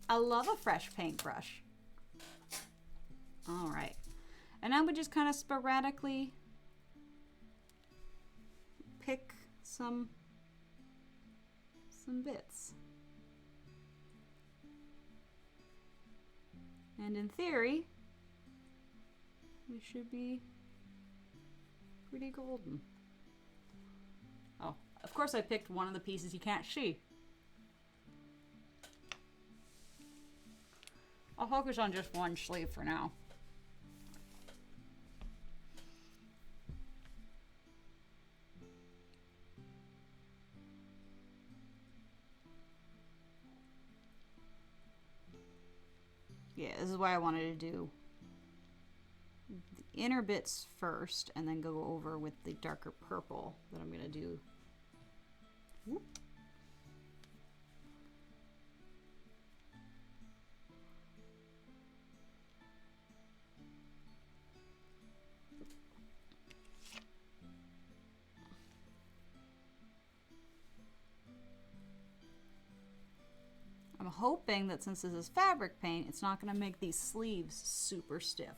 I love a fresh paintbrush. All right. And now we just kind of sporadically pick some bits. And in theory, we should be pretty golden. Oh, of course I picked one of the pieces you can't see. I'll focus on just one sleeve for now. Yeah, this is why I wanted to do the inner bits first and then go over with the darker purple that I'm going to do. Whoop. I'm hoping that since this is fabric paint, it's not going to make these sleeves super stiff.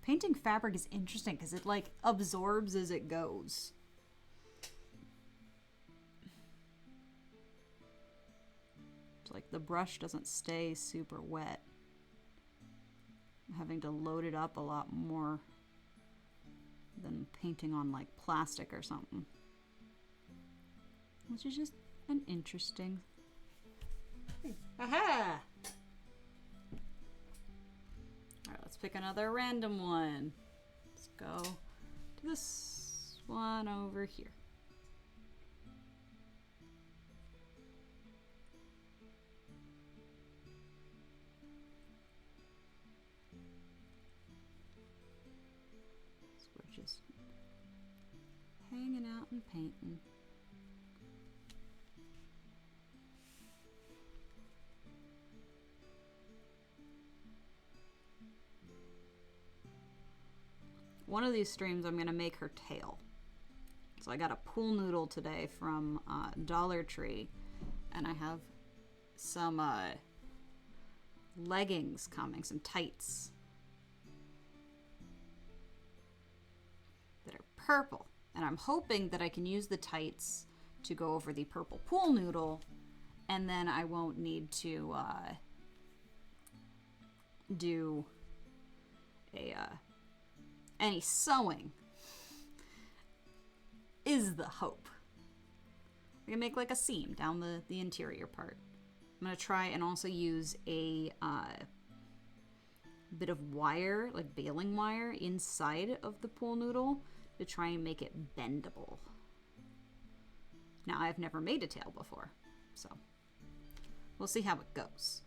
Painting fabric is interesting because it like absorbs as it goes. It's like the brush doesn't stay super wet. I'm having to load it up a lot more than painting on like plastic or something. Which is just an interesting thing. Aha! Alright, let's pick another random one. Let's go to this one over here. So we're just hanging out and painting. One of these streams, I'm going to make her tail. So I got a pool noodle today from Dollar Tree. And I have some leggings coming, some tights. That are purple. And I'm hoping that I can use the tights to go over the purple pool noodle. And then I won't need to do any sewing, is the hope. I can make like a seam down the interior part. I'm gonna try and also use a bit of wire, like baling wire, inside of the pool noodle to try and make it bendable. Now, I've never made a tail before, so we'll see how it goes.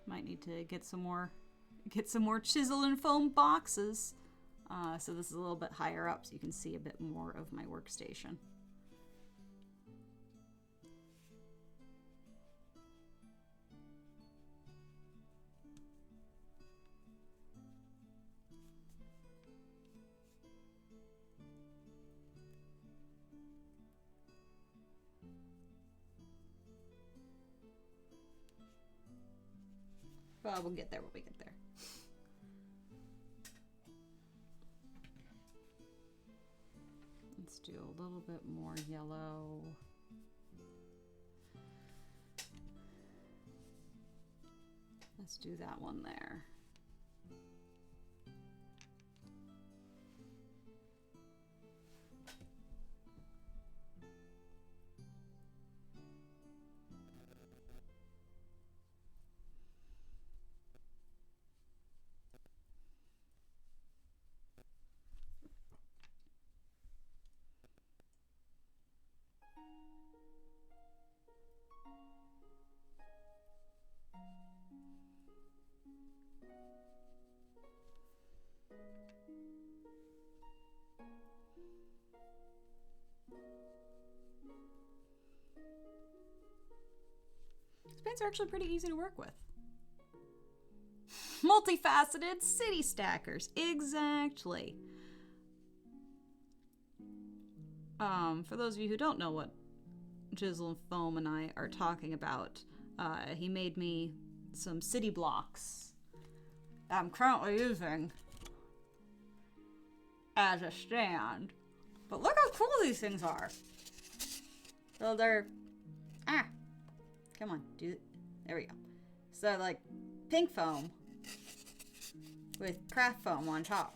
Might need to get some more chisel and foam boxes. So this is a little bit higher up so you can see a bit more of my workstation. Well, we'll get there when we get there. Let's do a little bit more yellow. Let's do that one there. These paints are actually pretty easy to work with. Multifaceted city stackers. Exactly. For those of you who don't know what Jizzle and Foam and I are talking about, he made me some city blocks that I'm currently using as a stand. But look how cool these things are. So they're... come on, there we go. So like pink foam with craft foam on top.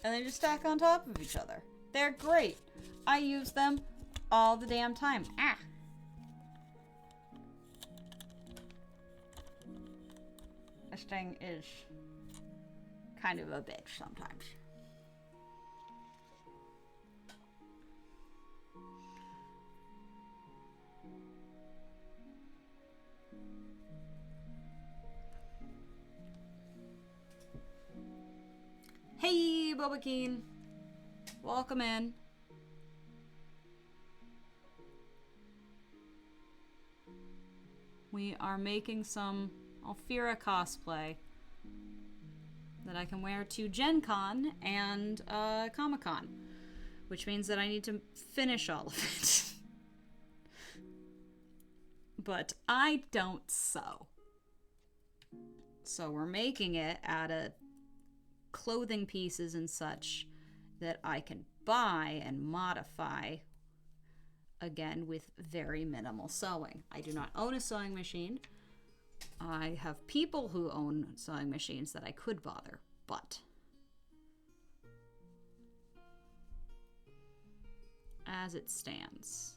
And they just stack on top of each other. They're great. I use them all the damn time. This thing is kind of a bitch sometimes. Hey, Boba Keen. Welcome in. We are making some Alfira cosplay that I can wear to Gen Con and Comic Con, which means that I need to finish all of it. But I don't sew. So we're making it out of clothing pieces and such that I can buy and modify, again, with very minimal sewing. I do not own a sewing machine. I have people who own sewing machines that I could bother, but as it stands,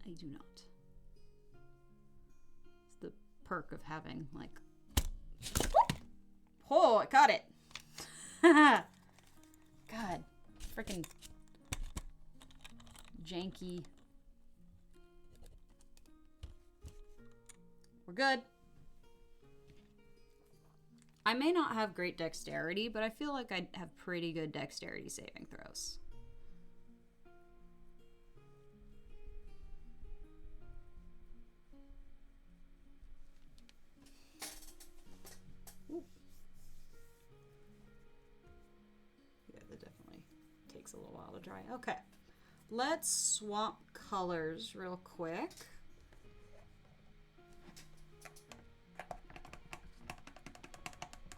I do not. It's the perk of having, like... Oh, I caught it! God. Freaking janky. We're good. I may not have great dexterity, but I feel like I have pretty good dexterity saving throws. Ooh. Yeah, that definitely takes a little while to dry. Okay. Let's swap colors real quick.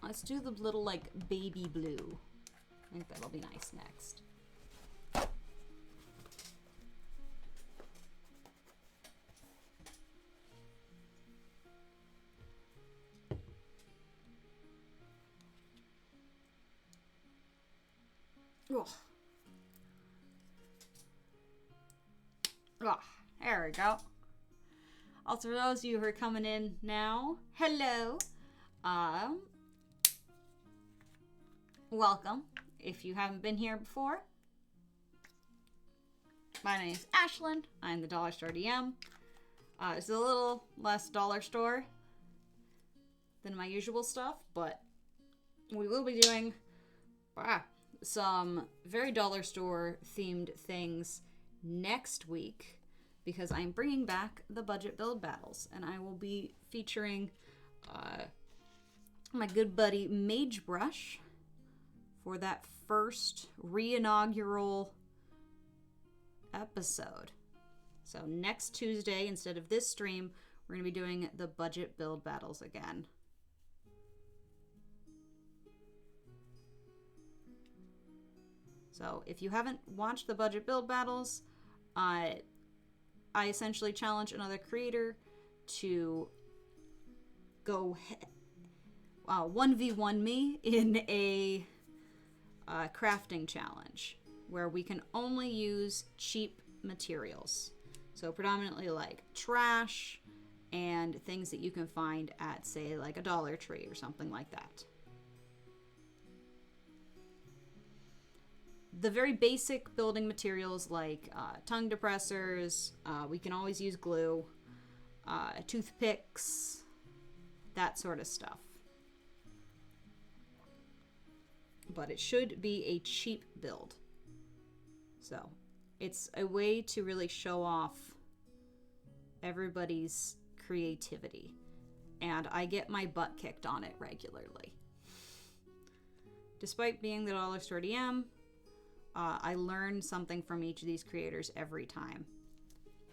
Let's do the little, like, baby blue. I think that'll be nice next. Oh. Oh, there we go. Also, for those of you who are coming in now, hello. Welcome. If you haven't been here before, my name is Ashlyn. I'm the Dollar Store DM. It's a little less dollar store than my usual stuff, but we will be doing some very dollar store themed things next week because I'm bringing back the budget build battles, and I will be featuring my good buddy Mage Brush for that first re-inaugural episode. So next Tuesday, instead of this stream, we're going to be doing the budget build battles again. So if you haven't watched the budget build battles, I essentially challenge another creator to go 1v1 me in a crafting challenge where we can only use cheap materials. So predominantly like trash and things that you can find at, say, like a Dollar Tree or something like that. The very basic building materials like tongue depressors, we can always use glue, toothpicks, that sort of stuff. But it should be a cheap build. So it's a way to really show off everybody's creativity. And I get my butt kicked on it regularly. Despite being the Dollar Store DM, I learn something from each of these creators every time.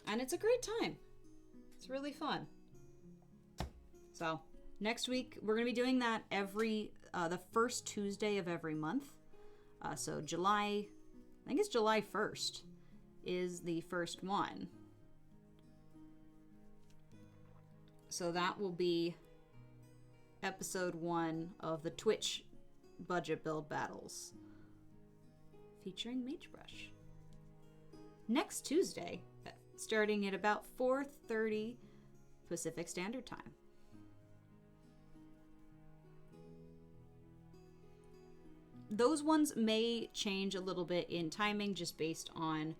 And it's a great time. It's really fun. So next week, we're going to be doing that every, the first Tuesday of every month. So July, I think it's July 1st is the first one. So that will be episode 1 of the Twitch budget build battles featuring Mage Brush. Next Tuesday, starting at about 4:30 Pacific Standard Time. Those ones may change a little bit in timing just based on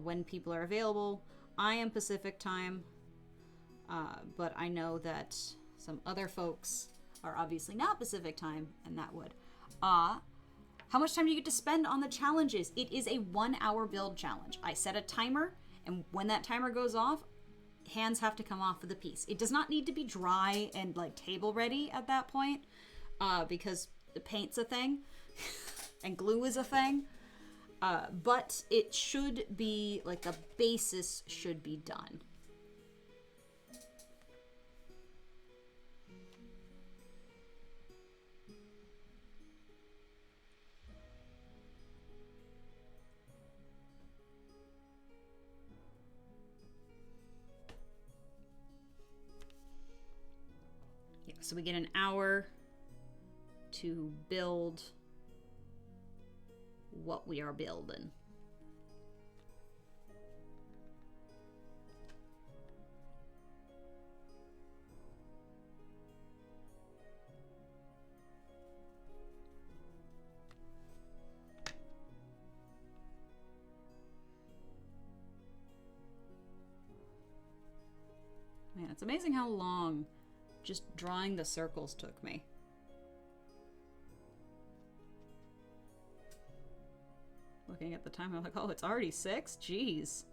when people are available. I am Pacific time, but I know that some other folks are obviously not Pacific time, and that would. How much time do you get to spend on the challenges? It is a 1-hour build challenge. I set a timer, and when that timer goes off, hands have to come off of the piece. It does not need to be dry and like table ready at that point, because the paint's a thing and glue is a thing. But it should be like the basis should be done. So we get an hour to build what we are building. Man, it's amazing how long just drawing the circles took me. Looking at the time, I'm like, oh, it's already 6? Jeez.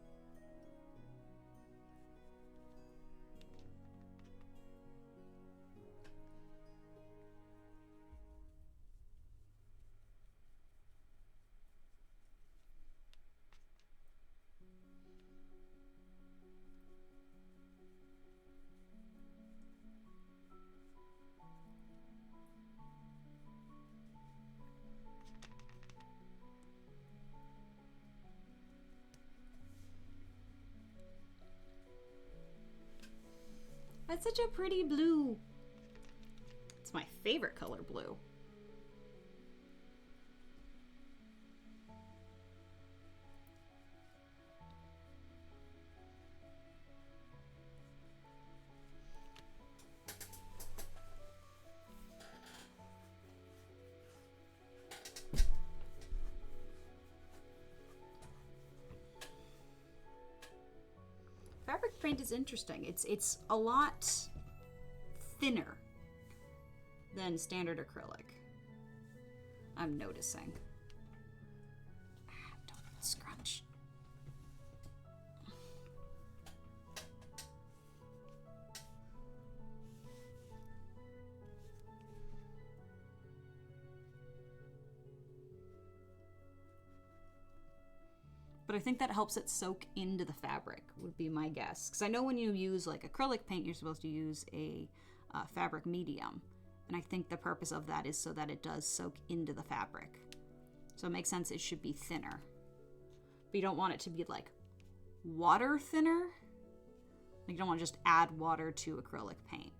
That's such a pretty blue. It's my favorite color, blue. fabric paint is interesting. It's a lot thinner than standard acrylic. I'm noticing. Don't scrunch. But I think that helps it soak into the fabric, would be my guess. Because I know when you use like acrylic paint, you're supposed to use a fabric medium. And I think the purpose of that is so that it does soak into the fabric. So it makes sense it should be thinner. But you don't want it to be like water thinner. Like you don't want to just add water to acrylic paint.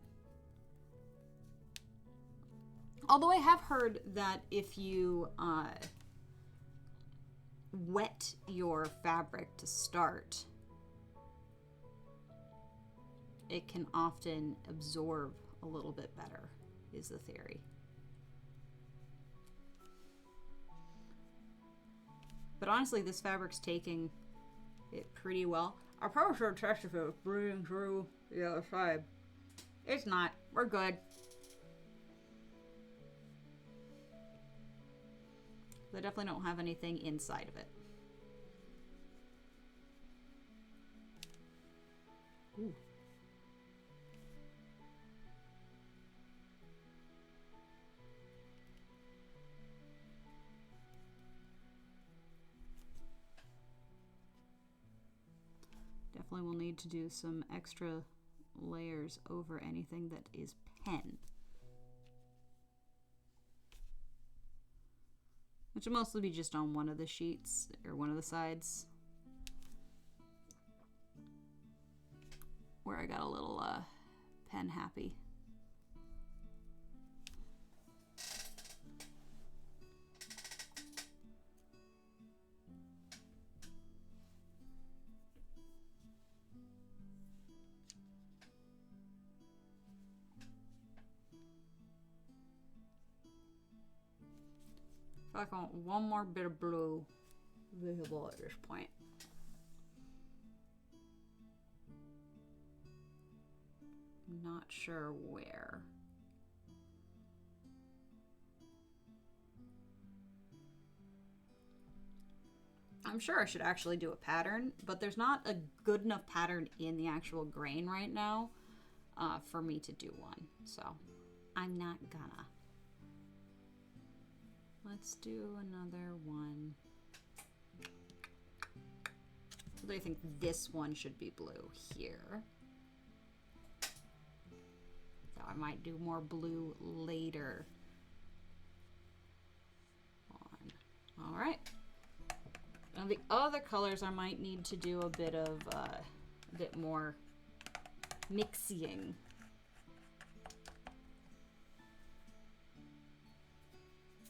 Although I have heard that if you wet your fabric to start, it can often absorb a little bit better, is the theory. But honestly, this fabric's taking it pretty well. I probably should have tested if it was bleeding through the other side. It's not. We're good. I definitely don't have anything inside of it. Ooh. Definitely will need to do some extra layers over anything that is pen. Which will mostly be just on one of the sheets, or one of the sides. Where I got a little pen happy. I feel like I want one more bit of blue visible at this point. Not sure where. I'm sure I should actually do a pattern, but there's not a good enough pattern in the actual grain right now for me to do one. So I'm not gonna. Let's do another one. I think this one should be blue here. So I might do more blue later on. All right. Now the other colors I might need to do a bit of a bit more mixing.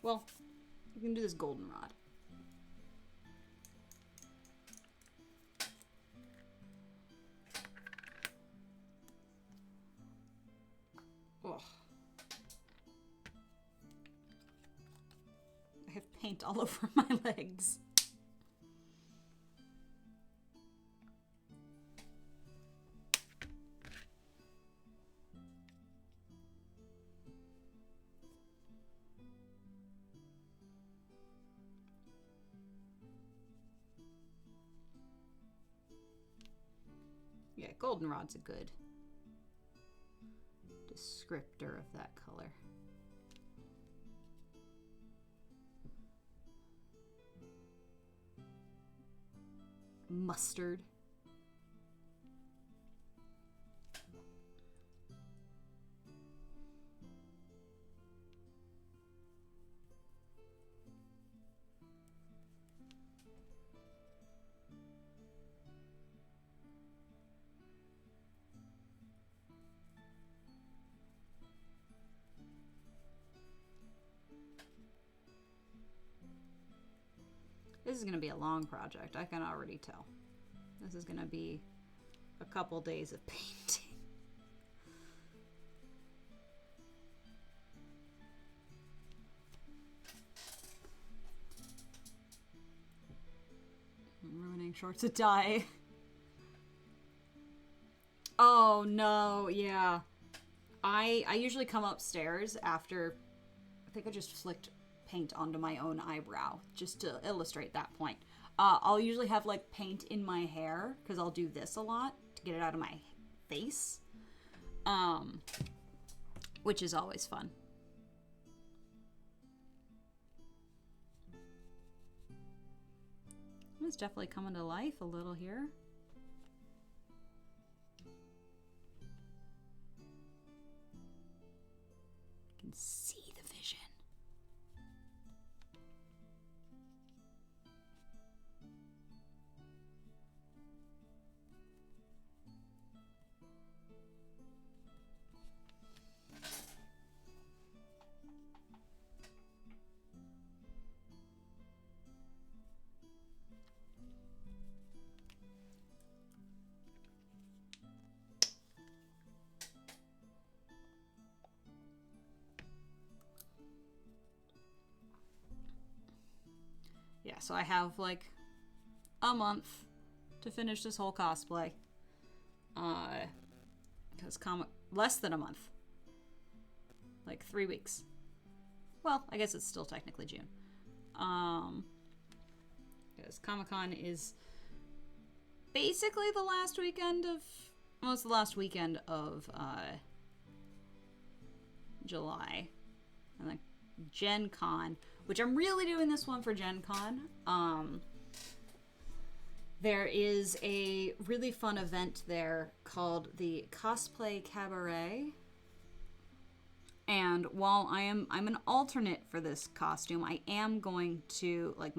Well, we can do this goldenrod. Oh. I have paint all over my legs. Yeah, goldenrod's a good descriptor of that color. Mustard. This is going to be a long project, I can already tell. This is going to be a couple days of painting. I'm ruining shorts of dye. Oh no, yeah. I usually come upstairs after I think I just flicked paint onto my own eyebrow just to illustrate that point. I'll usually have like paint in my hair because I'll do this a lot to get it out of my face, um, which is always fun. It's definitely coming to life a little here. You can see the vision. Yeah, so I have like a month to finish this whole cosplay. Because less than a month. Like 3 weeks. Well, I guess it's still technically June. Because Comic-Con is basically the last weekend of... Well, it's the last weekend of July. And like Gen Con, which I'm really doing this one for Gen Con. There is a really fun event there called the Cosplay Cabaret. And while I'm an alternate for this costume, I am going to like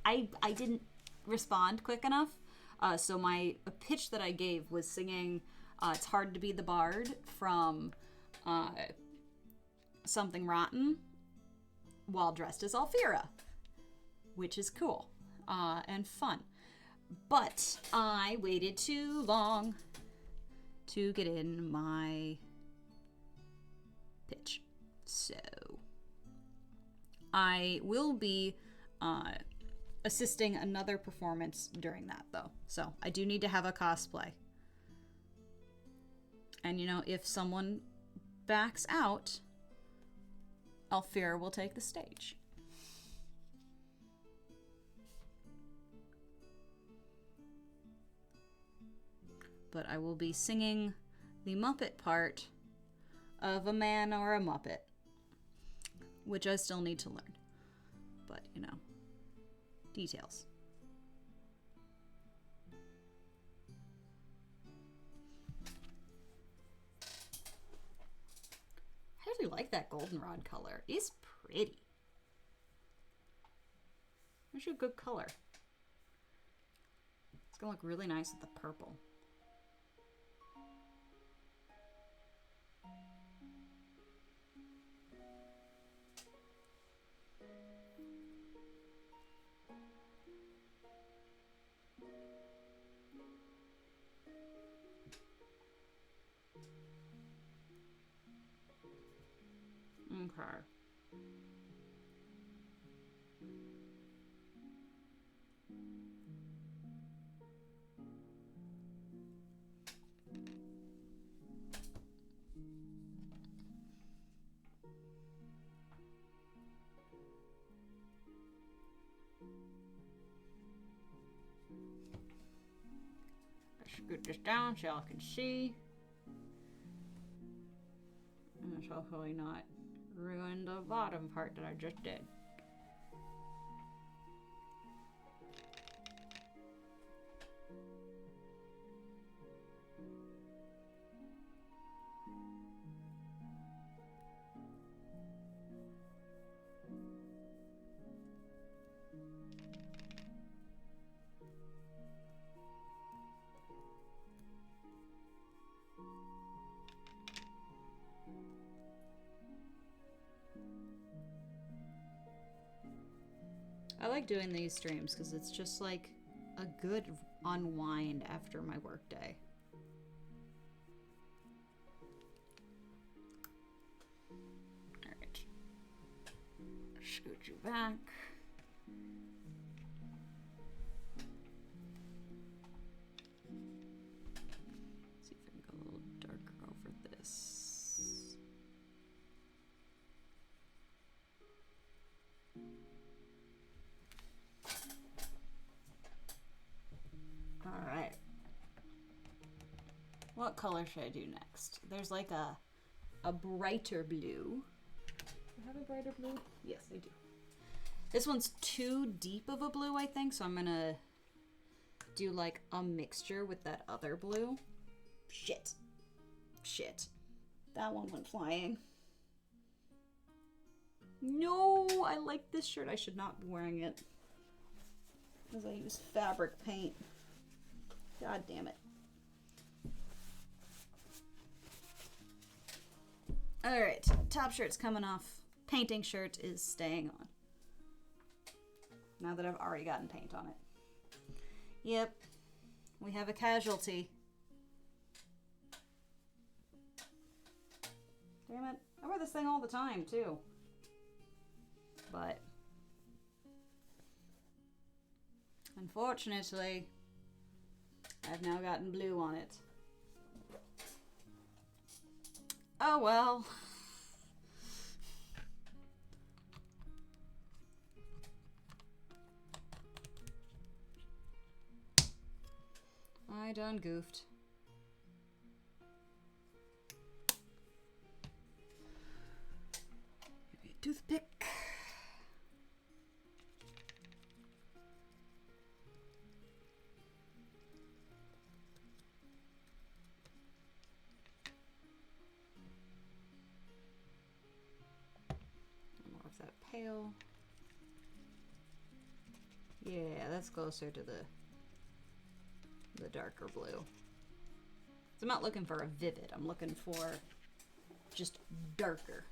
I didn't respond quick enough. So my pitch that I gave was singing It's Hard to Be the Bard from Something Rotten while dressed as Alfira, which is cool and fun. But I waited too long to get in my pitch. So I will be assisting another performance during that, though. So I do need to have a cosplay. And, you know, if someone backs out, Alfira will take the stage. But I will be singing the Muppet part of a man or a Muppet, which I still need to learn. But, you know, details. I really like that goldenrod color. It's pretty. It's a good color. It's gonna look really nice with the purple. Okay. Let's scoot this down so y'all can see. And let's hopefully not ruin the bottom part that I just did. I like doing these streams because it's just like a good unwind after my workday. Alright. Scoot you back. What color should I do next? There's like a brighter blue. Do I have a brighter blue? Yes, I do. This one's too deep of a blue, I think, so I'm gonna do like a mixture with that other blue. Shit. Shit. That one went flying. No, I like this shirt. I should not be wearing it. Because I use fabric paint. God damn it. Alright, top shirt's coming off. Painting shirt is staying on. Now that I've already gotten paint on it. Yep, we have a casualty. Damn it. I wear this thing all the time, too. But unfortunately, I've now gotten blue on it. Oh well. I done goofed. Maybe a toothpick. More of that pale. Yeah, that's closer to the darker blue. So I'm not looking for a vivid, I'm looking for just darker.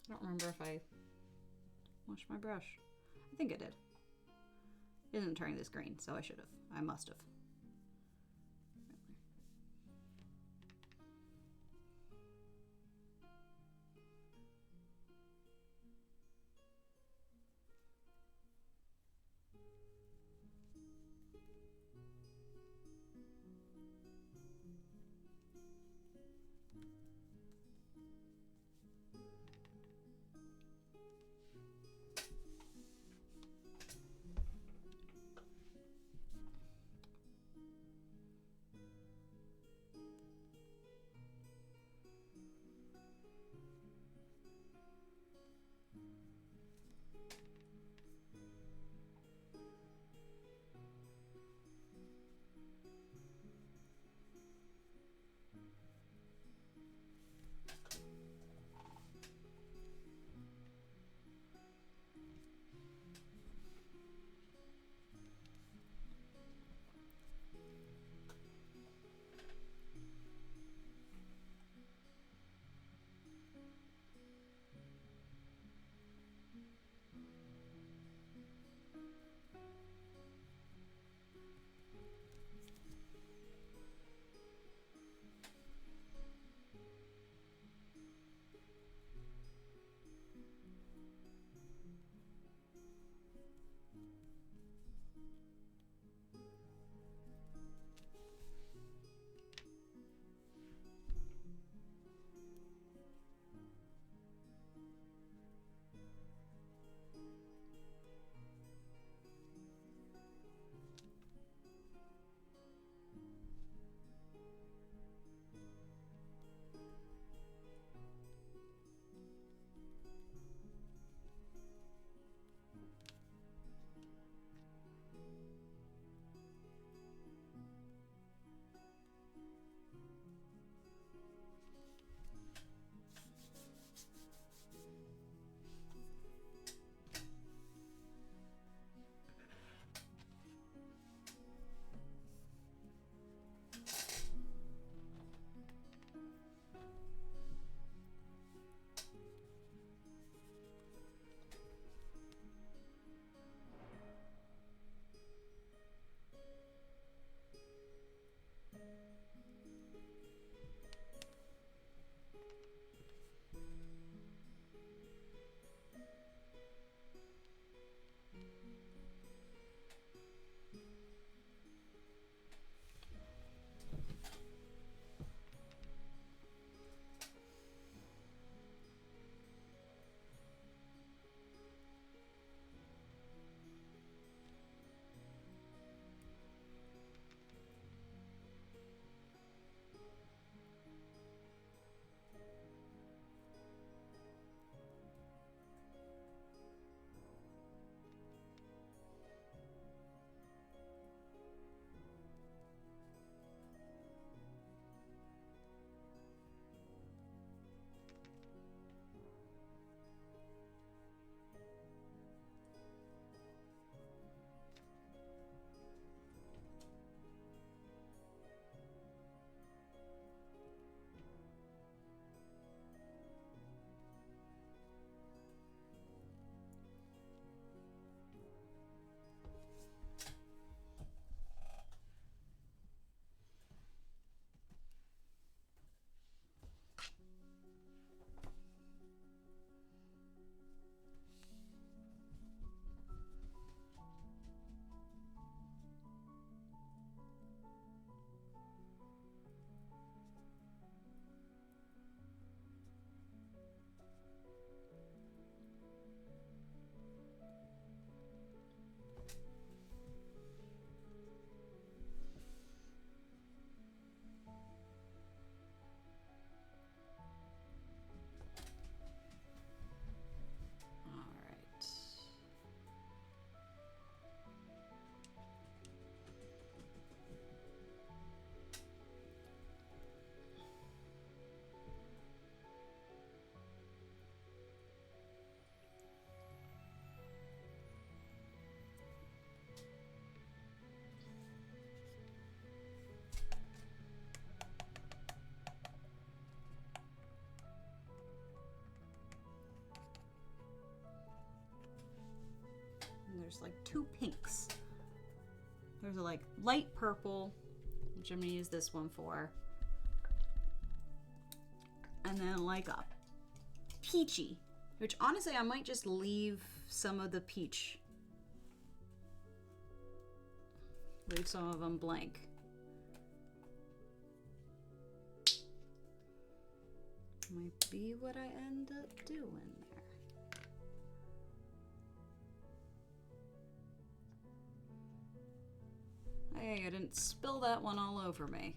I don't remember if I washed my brush. I think I did. It isn't turning this green, so I should have. I must have. two pinks. There's a like light purple, which I'm gonna use this one for. And then like a peachy, which honestly I might just leave some of the peach. Leave some of them blank. Might be what I end up doing there. Hey, I didn't spill that one all over me.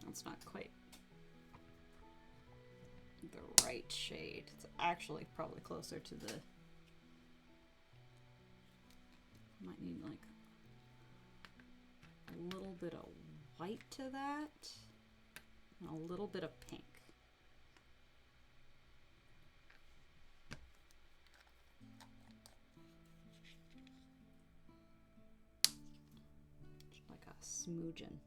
It's not quite the right shade. It's actually probably closer to the... Might need like a little bit of white to that and a little bit of pink. Just like a smooching.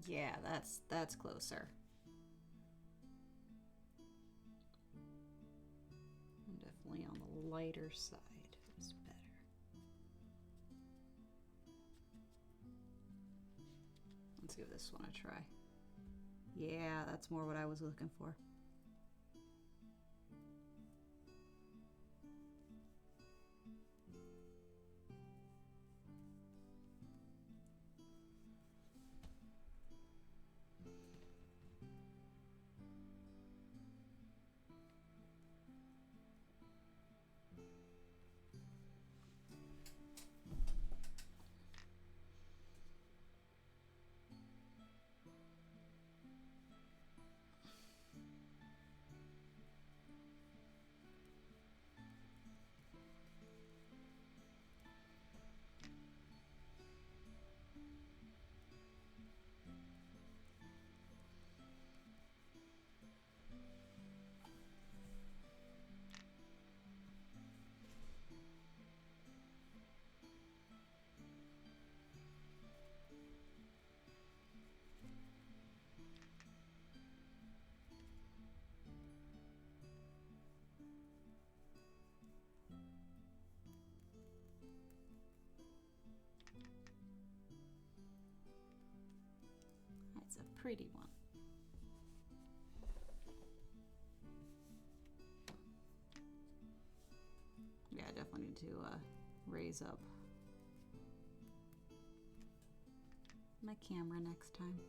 Yeah, that's closer. I'm definitely on the lighter side. It's better. Let's give this one a try. Yeah, that's more what I was looking for. That's a pretty one. Yeah, I definitely need to raise up my camera next time.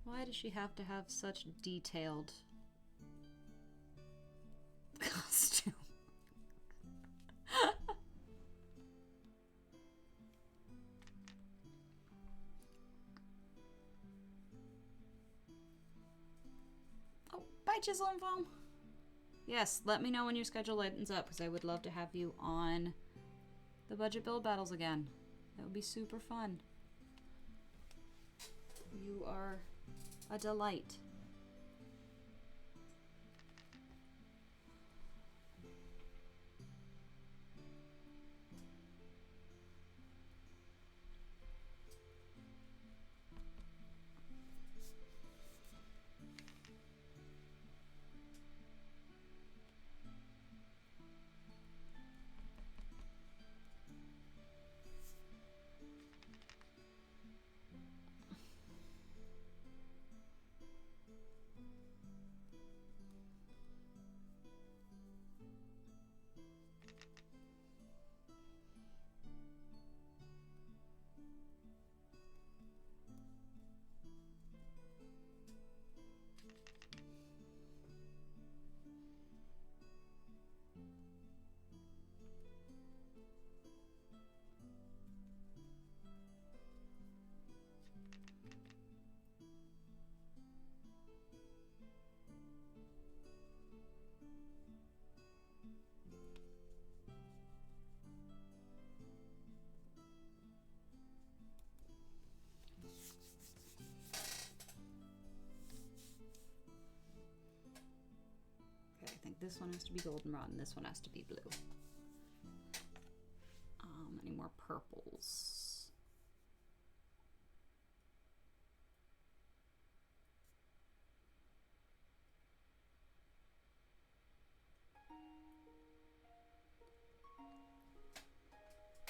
Why does she have to have such detailed costume? Oh, bye, Chisel and Foam. Yes, let me know when your schedule lightens up, because I would love to have you on the budget build battles again. That would be super fun. You are a delight. I think this one has to be goldenrod and this one has to be blue. Any more purples?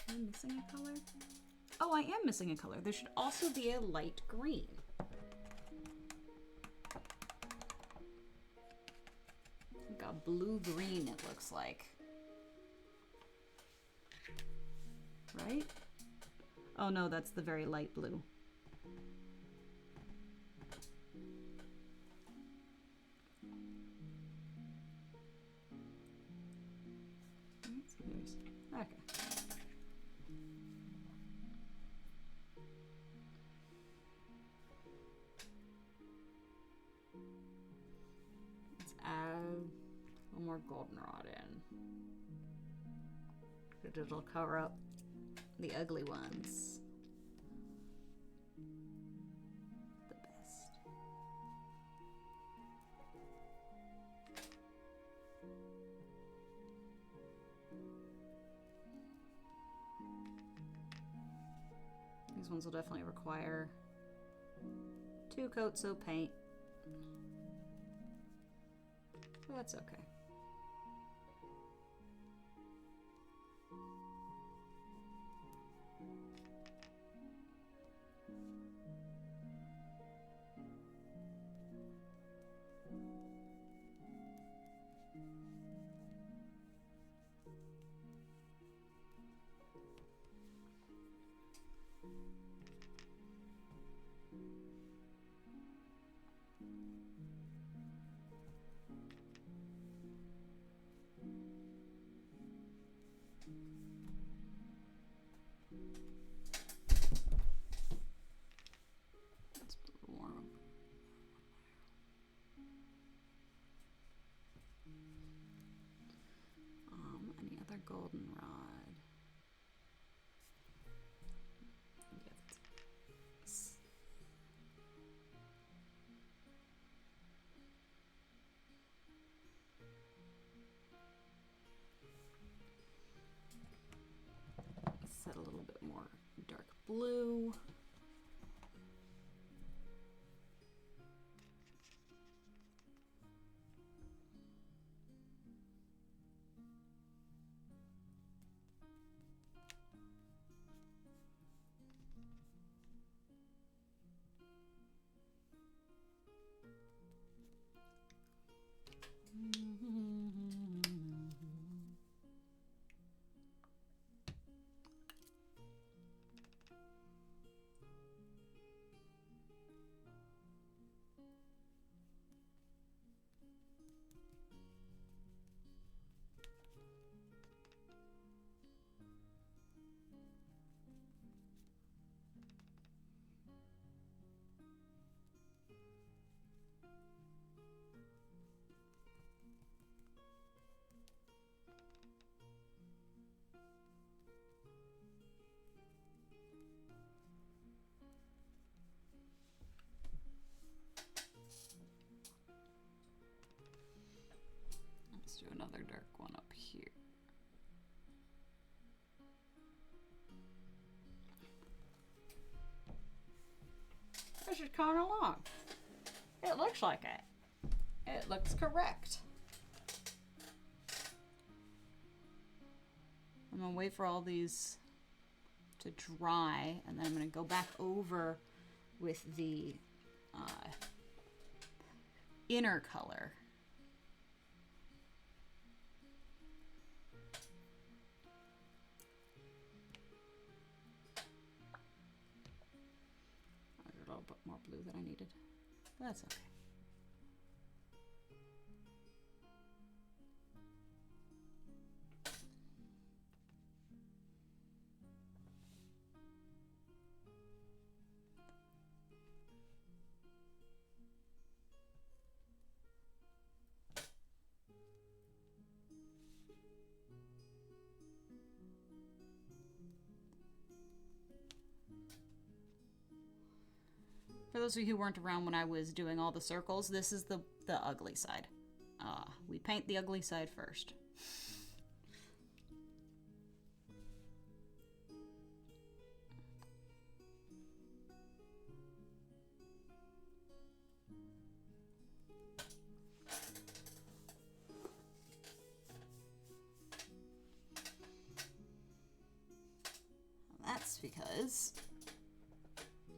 Am I missing a color? Oh, I am missing a color. There should also be a light green. Like a blue-green, it looks like. Right? Oh no, that's the very light blue. Okay. Let's add a little more goldenrod in. It'll cover up the ugly ones. The best. These ones will definitely require 2 coats of paint. But that's okay. Any other goldenrod? Yes. Set a little bit more dark blue. another dark one up here. This is kind of long. It looks like it. It looks correct. I'm gonna wait for all these to dry, and then I'm gonna go back over with the inner color. A little bit more blue than I needed. That's okay. For those of you who weren't around when I was doing all the circles, this is the ugly side. We paint the ugly side first. That's because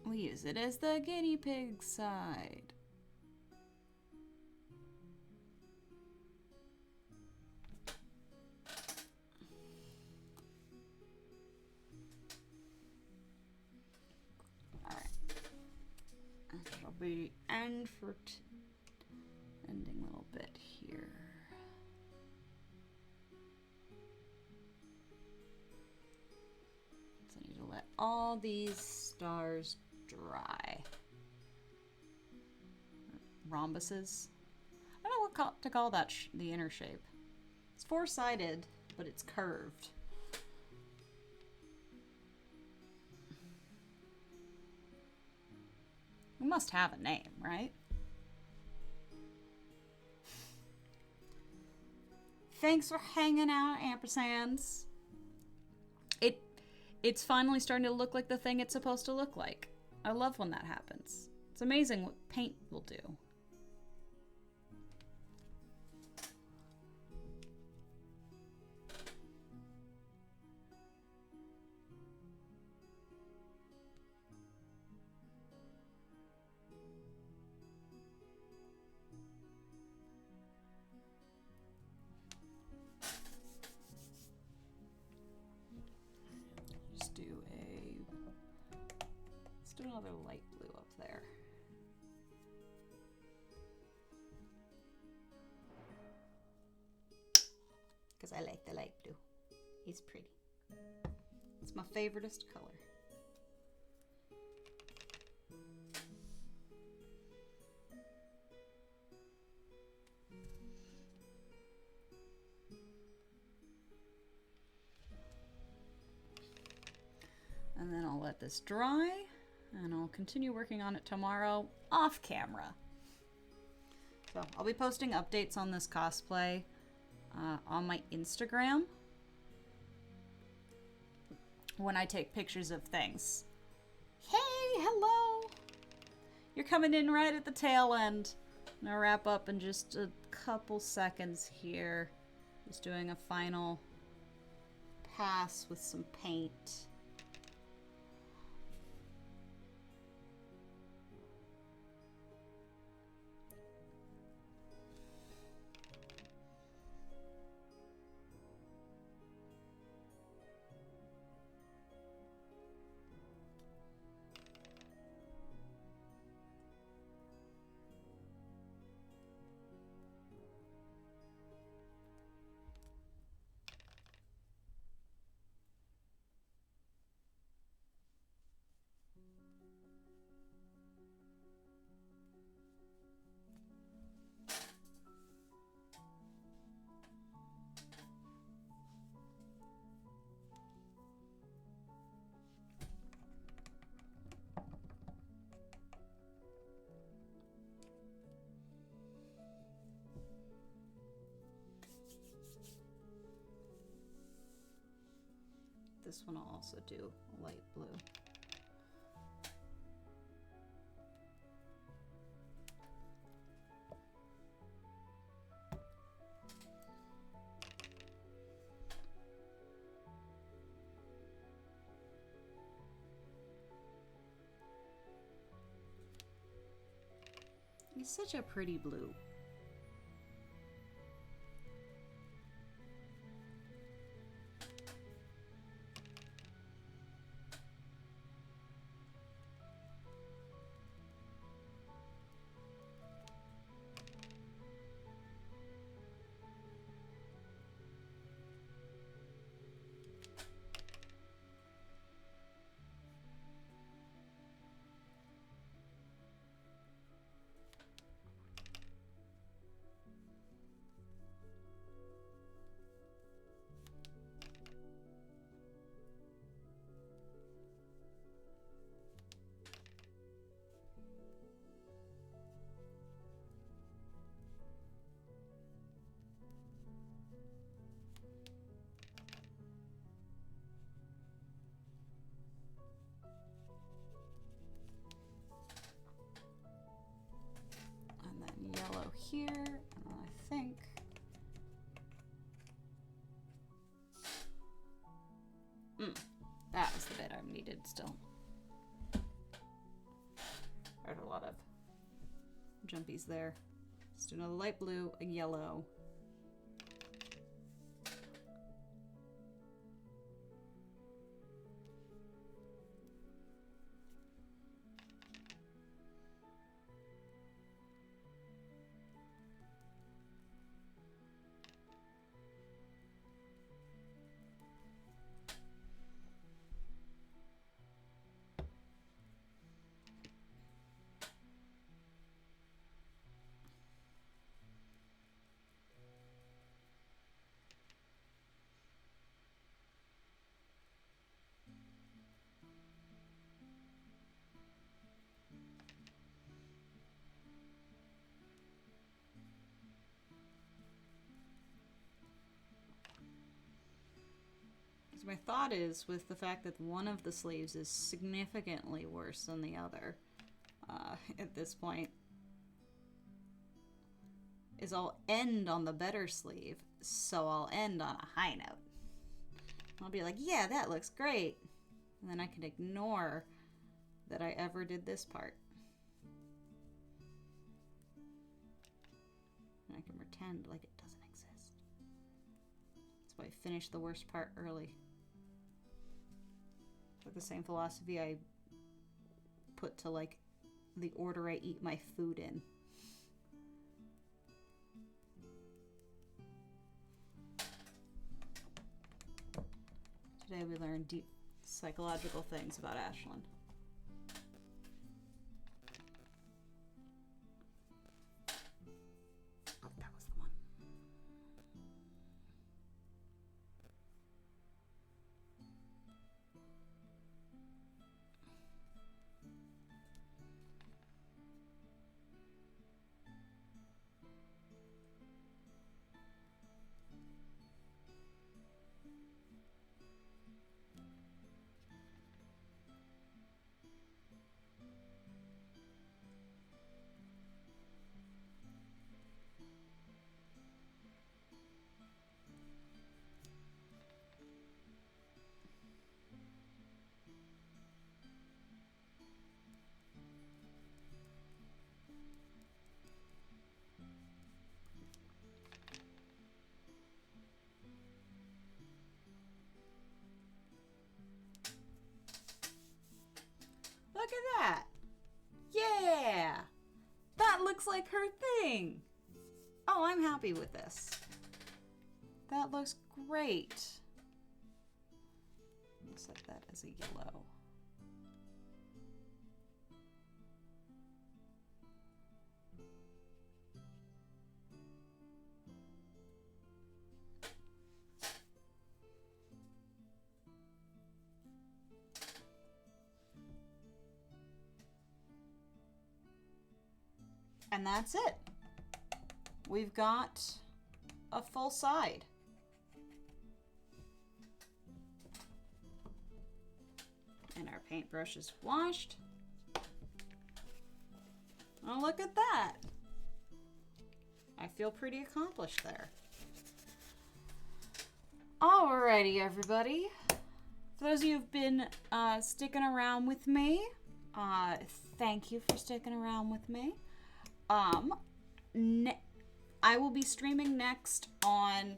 we use it as the guinea pig side. Alright. That'll be the end for ending little bit here. So I need to let all these stars dry. Rhombuses. I don't know what to call that, the inner shape. It's four-sided, but it's curved. It must have a name, right? Thanks for hanging out, ampersands. It's finally starting to look like the thing it's supposed to look like. I love when that happens. It's amazing what paint will do. Let's do another light blue up there. Because I like the light blue. It's pretty. It's my favoriteest color. And then I'll let this dry, and I'll continue working on it tomorrow off camera. So I'll be posting updates on this cosplay on my Instagram when I take pictures of things. Hey, hello! You're coming in right at the tail end. I'm gonna wrap up in just a couple seconds here. Just doing a final pass with some paint. this one I'll also do light blue. It's such a pretty blue. Yellow here, and I think that was the bit I needed still. There's a lot of jumpies there. Let's do another light blue, a yellow. My thought is, with the fact that one of the sleeves is significantly worse than the other at this point, is I'll end on the better sleeve, so I'll end on a high note. I'll be like, yeah, that looks great. And then I can ignore that I ever did this part. And I can pretend like it doesn't exist. That's why I finished the worst part early. With the same philosophy I put to like the order I eat my food in. Today we learned deep psychological things about Ashlyn. Oh, that was the one. Look at that. Yeah. That looks like her thing. Oh, I'm happy with this. That looks great. I'll set that as a yellow. And that's it. We've got a full side. paintbrush is washed. Oh, look at that. I feel pretty accomplished there. Alrighty, everybody. For those of you who've been sticking around with me, thank you for sticking around with me. I will be streaming next on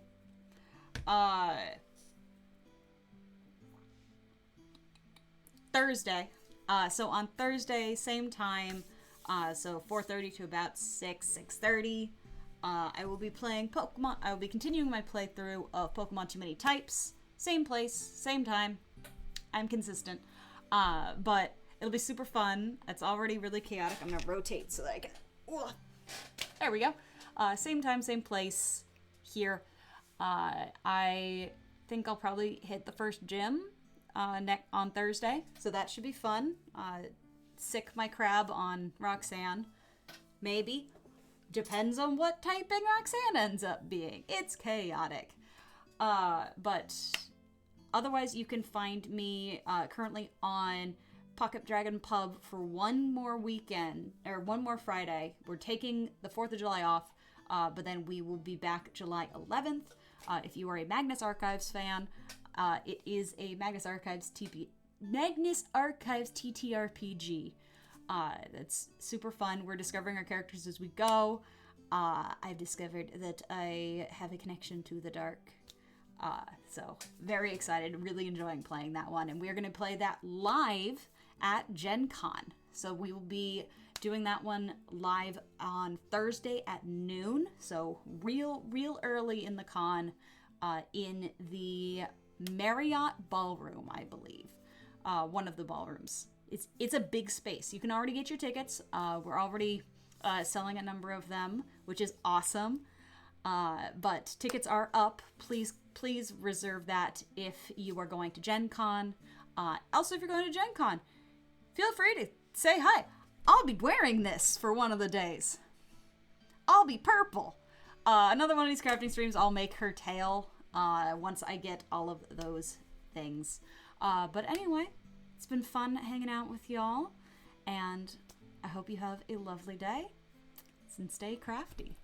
Thursday. So on Thursday, same time, so 4:30 to about 6:30. I will be playing Pokemon. I will be continuing my playthrough of Pokemon Too Many Types. Same place, same time. I'm consistent. But it'll be super fun. It's already really chaotic. I'm gonna rotate so that I can... There we go. Same time, same place here. I think I'll probably hit the first gym on Thursday. So that should be fun. Sick my crab on Roxanne. Maybe. Depends on what typing Roxanne ends up being. It's chaotic. But otherwise, you can find me currently on Pocket Dragon Pub for one more weekend, or one more Friday. We're taking the 4th of July off, but then we will be back July 11th. If you are a Magnus Archives fan, it is a Magnus Archives TTRPG. That's super fun. We're discovering our characters as we go. I've discovered that I have a connection to the dark. So very excited, really enjoying playing that one. And we're going to play that live at Gen Con. So we will be doing that one live on Thursday at noon. So real early in the con, in the Marriott Ballroom, I believe. One of the ballrooms. It's a big space. You can already get your tickets. We're already selling a number of them, which is awesome. But tickets are up. Please reserve that if you are going to Gen Con. Also, if you're going to Gen Con, feel free to say hi. I'll be wearing this for one of the days. I'll be purple. Another one of these crafting streams, I'll make her tail once I get all of those things. But anyway, it's been fun hanging out with y'all, and I hope you have a lovely day, and stay crafty.